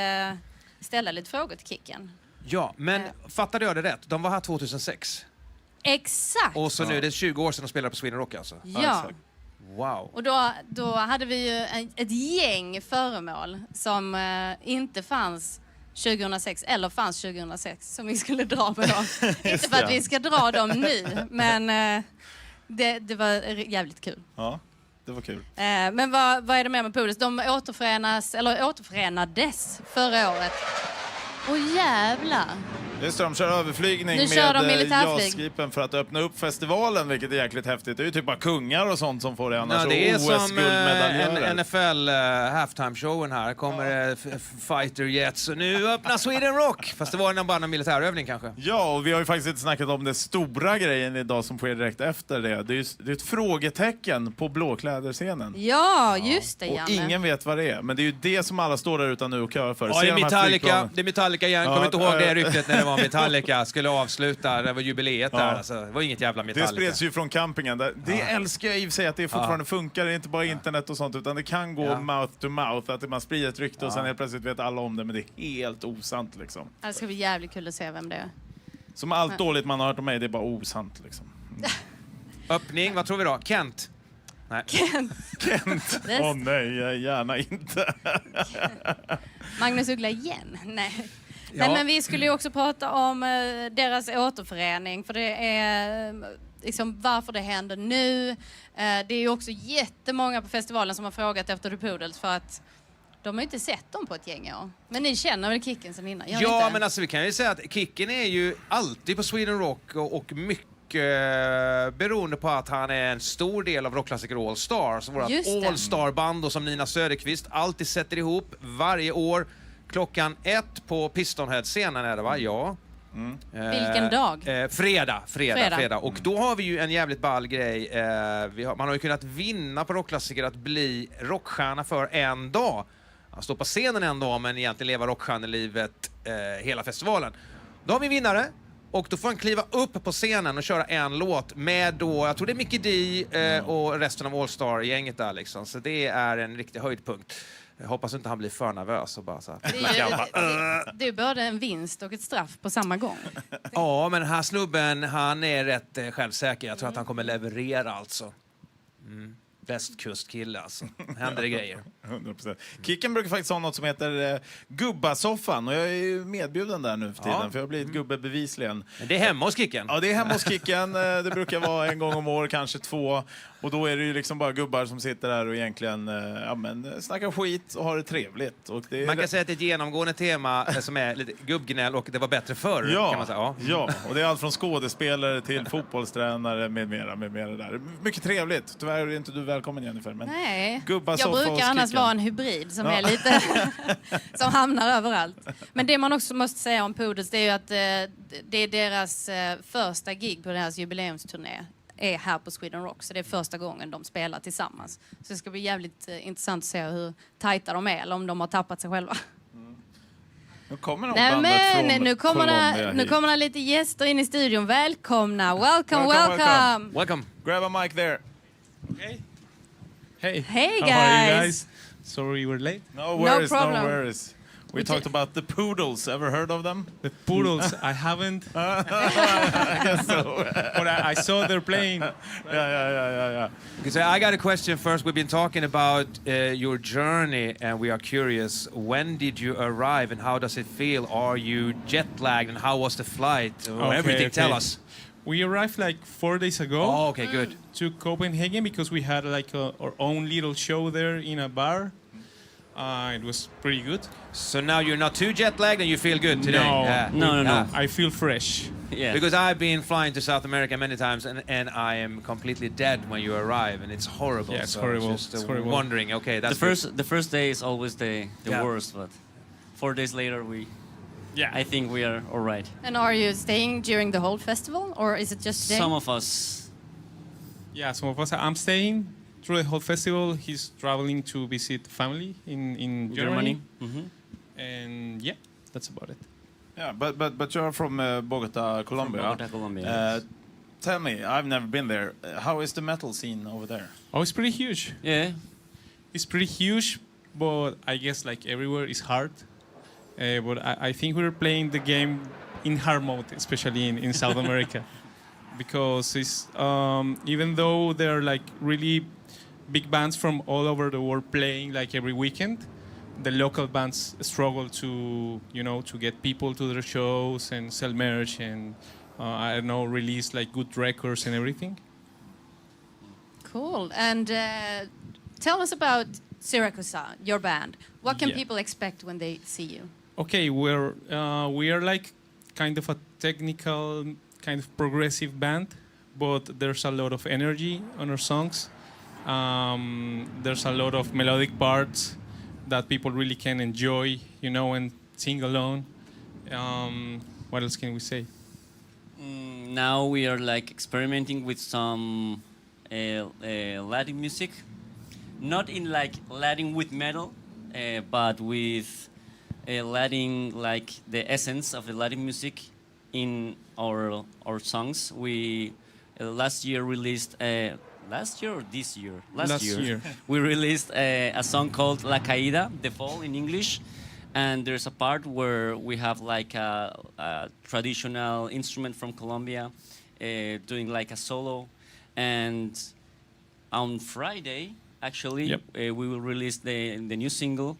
ställa lite frågor till Kicken. Ja, men fattade jag det rätt? De var här 2006. Exakt! Och så nu är det 20 år sedan de spelade på Sweden Rock alltså? Ja. Wow. Och då hade vi ju ett gäng föremål som inte fanns 2006 eller fanns 2006 som vi skulle dra med dem. Inte för att vi ska dra dem nu, men det var jävligt kul. Ja, det var kul. Men vad är det med Pudes? De återförenades förra året. Åh jävlar! Just det, de kör överflygning Nu kör de med militärflyg. JAS-gripen för att öppna upp festivalen, vilket är jäkligt häftigt. Det är ju typ bara kungar och sånt som får det annars. Ja, det är som OS-guldmedaljörer. NFL halftime-showen här. Kommer fighter jets och nu öppnar Sweden Rock. Fast det var bara en militärövning kanske. Ja, och vi har ju faktiskt inte snackat om det stora grejen idag som sker direkt efter det. Det är ett frågetecken på blåkläderscenen. Ja, just det, Janne. Och ingen vet vad det är, men det är ju det som alla står där utan nu och köar för. Ja, det är Metallica igen. Kommer inte ihåg det ryktet när det var Metallica skulle avsluta, det var jubileet där. Alltså, det var inget jävla Metallica. Det spreds ju från campingen. Det älskar jag i och för sig, att det fortfarande funkar. Det är inte bara internet och sånt, utan det kan gå mouth to mouth. Att man sprider ett rykte och sen helt plötsligt vet alla om det, men det är helt osant liksom. Det ska bli jävligt kul att se vem det är. Som allt dåligt man har hört om mig, det är bara osant liksom. Öppning, vad tror vi då? Kent? Nej. Kent. Åh nej, gärna inte. Magnus Uggla igen? Nej. Ja. Nej, men vi skulle ju också prata om deras återförening, för det är liksom varför det händer nu. Det är ju också jättemånga på festivalen som har frågat efter The Poodles, för att de har inte sett dem på ett gäng år. Men ni känner väl Kicken sen innan? Ja, men alltså vi kan ju säga att Kicken är ju alltid på Sweden Rock och mycket beroende på att han är en stor del av Rockklassiker All Stars. Vårat All Star-band och som Nina Söderqvist alltid sätter ihop varje år. Klockan 1 på Pistonhead-scenen är det, va? Ja. Vilken dag? Fredag. Och då har vi ju en jävligt ball grej. Man har ju kunnat vinna på Rockklassiker att bli rockstjärna för en dag. Han står på scenen en dag men egentligen leva rockstjärnelivet hela festivalen. Då har vi en vinnare. Och då får han kliva upp på scenen och köra en låt med då, jag tror det är Mickey D och resten av All Star-gänget där liksom. Så det är en riktig höjdpunkt. Jag hoppas inte han blir för nervös och bara så här. Det är både en vinst och ett straff på samma gång. Ja, men den här snubben, han är rätt självsäker. Jag tror att han kommer leverera alltså. Västkustkille alltså. Händer det grejer. 100%. Kicken brukar faktiskt ha något som heter Gubbasoffan. Och jag är ju medbjuden där nu för tiden. För jag har blivit gubbe bevisligen. Men det är hemma hos Kicken? Ja, det är hemma hos Kicken. Det brukar vara en gång om år, kanske 2. Och då är det ju liksom bara gubbar som sitter där och egentligen snackar skit och har det trevligt. Och det är man kan säga att det är ett genomgående tema som är lite gubbgnäll och det var bättre förr. Ja, kan man säga. Ja, och det är allt från skådespelare till fotbollstränare med mera där. Mycket trevligt. Tyvärr är inte du välkommen, Jennifer. Men Nej, jag Gubbasoffan brukar annars vara en hybrid som är lite som hamnar överallt. Men det man också måste säga om Poodles, det är ju att det är deras första gig på deras jubileumsturné är här på Sweden Rock. Så det är första gången de spelar tillsammans. Så det ska bli jävligt intressant att se hur tajta de är eller om de har tappat sig själva. Nu kommer de bandet från nu kommer det lite gäster in i studion. Välkomna! Welcome! Grab a mic there. Okay. Hey. Hey How are you guys? Sorry we're late. No worries, no problem. no worries. We talked about the Poodles. Ever heard of them? The Poodles, I haven't. I guess so. But I saw they're playing. Yeah. So I got a question first. We've been talking about your journey and we are curious. When did you arrive and how does it feel? Are you jet lagged and how was the flight? Everything, tell us. We arrived like 4 days ago. Oh, okay, good. To Copenhagen because we had like our own little show there in a bar. It was pretty good. So now you're not too jet lagged and you feel good today? No. I feel fresh. Yeah. Because I've been flying to South America many times and I am completely dead when you arrive and it's horrible. Yeah, it's so horrible. Just it's horrible. wondering, okay, that's the first day is always the worst, but 4 days later I think we are all right. And are you staying during the whole festival or is it just today? Some of us. Yeah, some of us. I'm staying through the whole festival. He's traveling to visit family in Germany. And yeah, that's about it. Yeah, but you're from Bogota, Colombia. From Bogota, Colombia. Tell me, I've never been there. How is the metal scene over there? Oh, it's pretty huge. Yeah. It's pretty huge, but I guess like everywhere is hard. But I think we're playing the game in hard mode, especially in South America. Because it's, even though there are like really big bands from all over the world playing like every weekend, the local bands struggle to get people to their shows and sell merch and I don't know, release like good records and everything. Cool. And tell us about Siracusa, your band. What can people expect when they see you? Okay, we are like kind of a technical, kind of progressive band, but there's a lot of energy on our songs. There's a lot of melodic parts that people really can enjoy, and sing along. What else can we say? Now we are like experimenting with some Latin music, not in like Latin with metal, but with Latin, like the essence of the Latin music in our songs. We last year released last year or this year? Last year. We released a song called La Caída, The Fall in English. And there's a part where we have like a traditional instrument from Colombia doing like a solo. And on Friday, actually, we will release the new single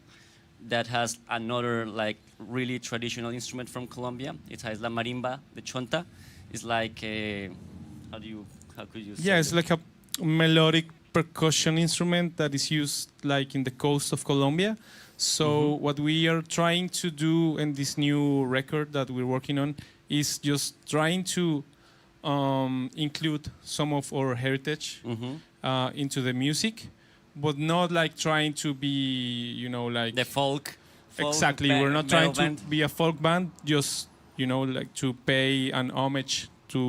that has another like really traditional instrument from Colombia. It has la marimba, the chonta. It's like how could you say? Yeah, it's like a melodic percussion instrument that is used like in the coast of Colombia. So what we are trying to do in this new record that we're working on is just trying to include some of our heritage into the music, but not like trying to be, like the folk exactly. Band, we're not trying to be a folk band. Just you know, like to pay an homage to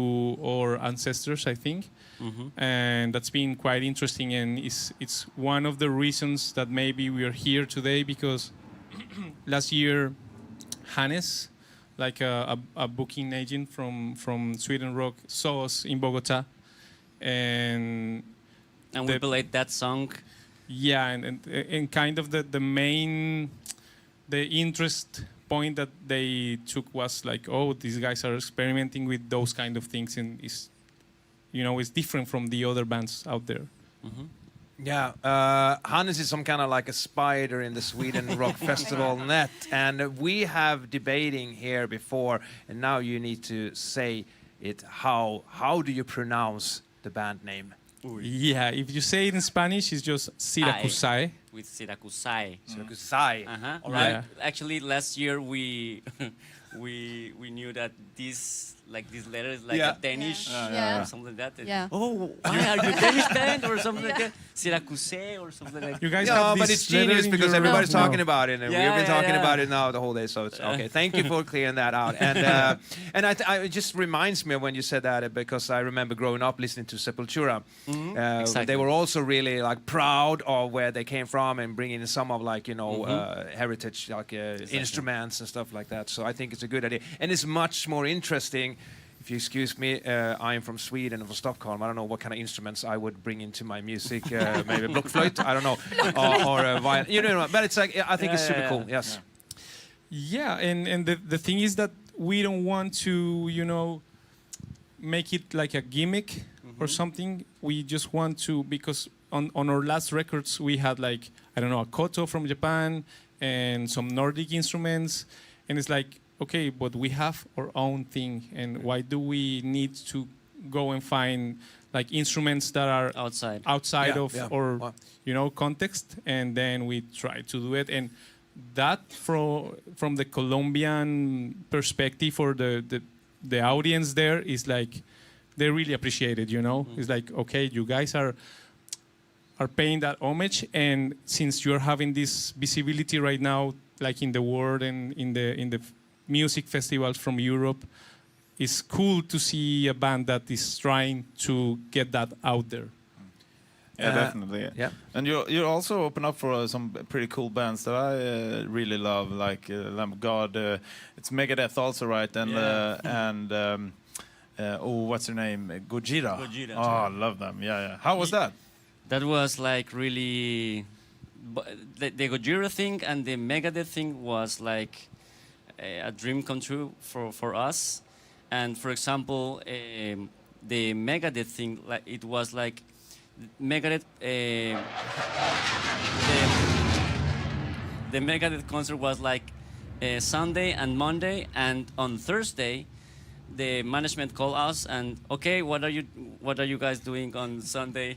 our ancestors, I think. And that's been quite interesting, and it's one of the reasons that maybe we are here today, because last year Hannes, like a booking agent from Sweden Rock, saw us in Bogota, and we played that song. Yeah, and kind of the main interest point that they took was like, oh, these guys are experimenting with those kind of things, and is, you know, it's different from the other bands out there. Yeah, Hannes is some kind of like a spider in the Sweden Rock Festival net, and we have debating here before, and now you need to say it. How do you pronounce the band name? Yeah, if you say it in Spanish, it's just Siracusae. With Siracusae. Siracusae. All right. Yeah. Actually, last year we knew that this letter is like a Danish or something like that. Yeah. Oh, why are you Danish band or something like that? Siracusae or something like that. You guys have but it's genius because everybody's talking about it, and we've been talking about it now the whole day. So it's okay. Thank you for clearing that out. And it just reminds me of when you said that, because I remember growing up listening to Sepultura. Exactly. They were also really like proud of where they came from and bringing in some of like, you know, heritage, like instruments and stuff like that. So I think it's a good idea, and it's much more interesting. If you excuse me, I'm from Sweden and from Stockholm. I don't know what kind of instruments I would bring into my music. Maybe blockflöte, I don't know, or a violin. You know, but it's like, I think it's super cool. Yes. Yeah, and the thing is that we don't want to, you know, make it like a gimmick or something. We just want to, because on our last records we had like, I don't know, a koto from Japan and some Nordic instruments, and it's like, okay, but we have our own thing, and why do we need to go and find like instruments that are outside of our you know, context, and then we try to do it, and that from the Colombian perspective, or the audience there is like, they really appreciate it, you know. It's like, okay, you guys are paying that homage, and since you're having this visibility right now, like in the world and in the music festivals from Europe, it's cool to see a band that is trying to get that out there. Yeah, definitely. Yeah. And you also open up for some pretty cool bands that I really love, like Lamb of God. It's Megadeth also, right? And what's her name? Gojira. Gojira. Oh, I love them. Yeah. How was that? That was like really, the Gojira thing and the Megadeth thing was like a dream come true for us. And for example, the Megadeth thing, like it was like Megadeth. The Megadeth concert was like Sunday and Monday, and on Thursday, the management called us and, okay, what are you guys doing on Sunday?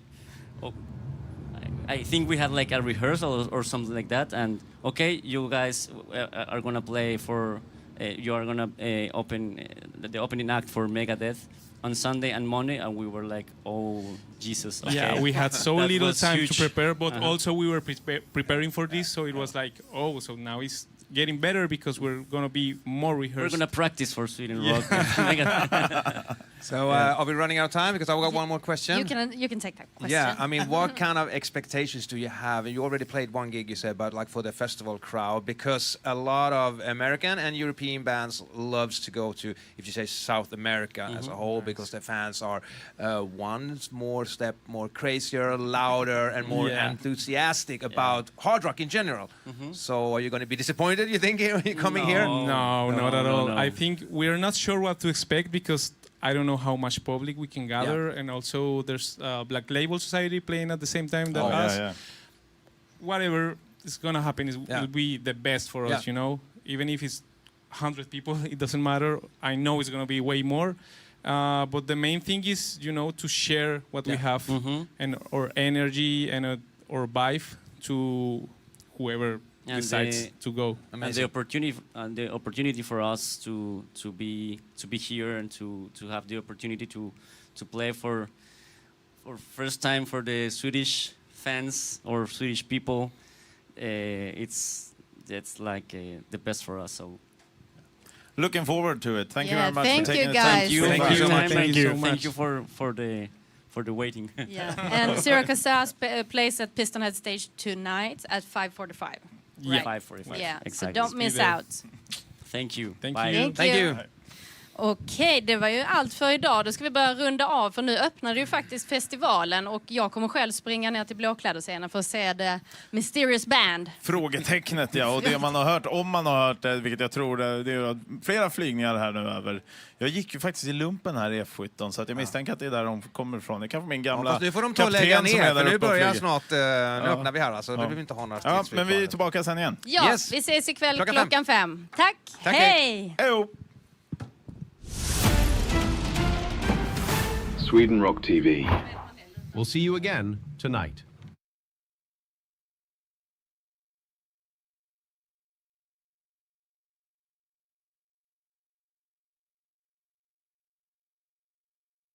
Oh, I think we had like a rehearsal or something like that, and okay, you guys are gonna play for, you are gonna open the opening act for Megadeth on Sunday and Monday, and we were like, oh Jesus. Okay. Yeah, we had so little time to prepare, but also we were preparing for this, so it was like, oh, so now it's getting better because we're gonna be more rehearsed. We're gonna practice for Sweden Rock. So are we running out of time? Because I've got one more question. You can take that question. Yeah, I mean, what kind of expectations do you have? You already played one gig, you said, but like for the festival crowd, because a lot of American and European bands loves to go to, if you say South America as a whole, because their fans are one more step more crazier, louder, and more enthusiastic about hard rock in general. So are you going to be disappointed, you think, when you're coming here? No, not at all. I think we're not sure what to expect because I don't know how much public we can gather, and also there's Black Label Society playing at the same time that us. Whatever is gonna happen will be the best for us, you know. Even if it's 100 people, it doesn't matter. I know it's gonna be way more. But the main thing is, you know, to share what we have and our energy and our vibe to whoever decides to go. And the opportunity for us to be here and to have the opportunity to play for first time for the Swedish fans or Swedish people, that's like the best for us. So Looking forward to it. Thank you Yeah, very much thank for taking you, the time. guys. Thank you so much. Thank you for the waiting. Yeah. And Syracuse plays at Pistonhead Stage tonight at 5:45. Yeah. Right. 5:45. Yeah, Exactly. so don't miss Be there. out. Thank you. Thank Bye. you. Thank you. Okej, det var ju allt för idag. Då ska vi börja runda av, för nu öppnar ju faktiskt festivalen och jag kommer själv springa ner till Blåkläderscenen för att se The Mysterious Band. Frågetecknet, ja. Och det man har hört, om man har hört det, vilket jag tror det är flera flygningar här nu över. Jag gick ju faktiskt i lumpen här i F17, så att jag misstänker att det är där de kommer ifrån. Det kan vara min gamla Fast nu får de ta och lägga kapten som är ner, där för nu uppe och börjar flyger. snart, nu öppnar vi här alltså. Nu behöver vi inte ha några Ja, stridsflyg men vi är kvar. tillbaka sen igen. Ja, Yes. vi ses ikväll Klockan klockan 5. Tack, Tack, hej! Hejo! Sweden Rock TV. We'll see you again tonight.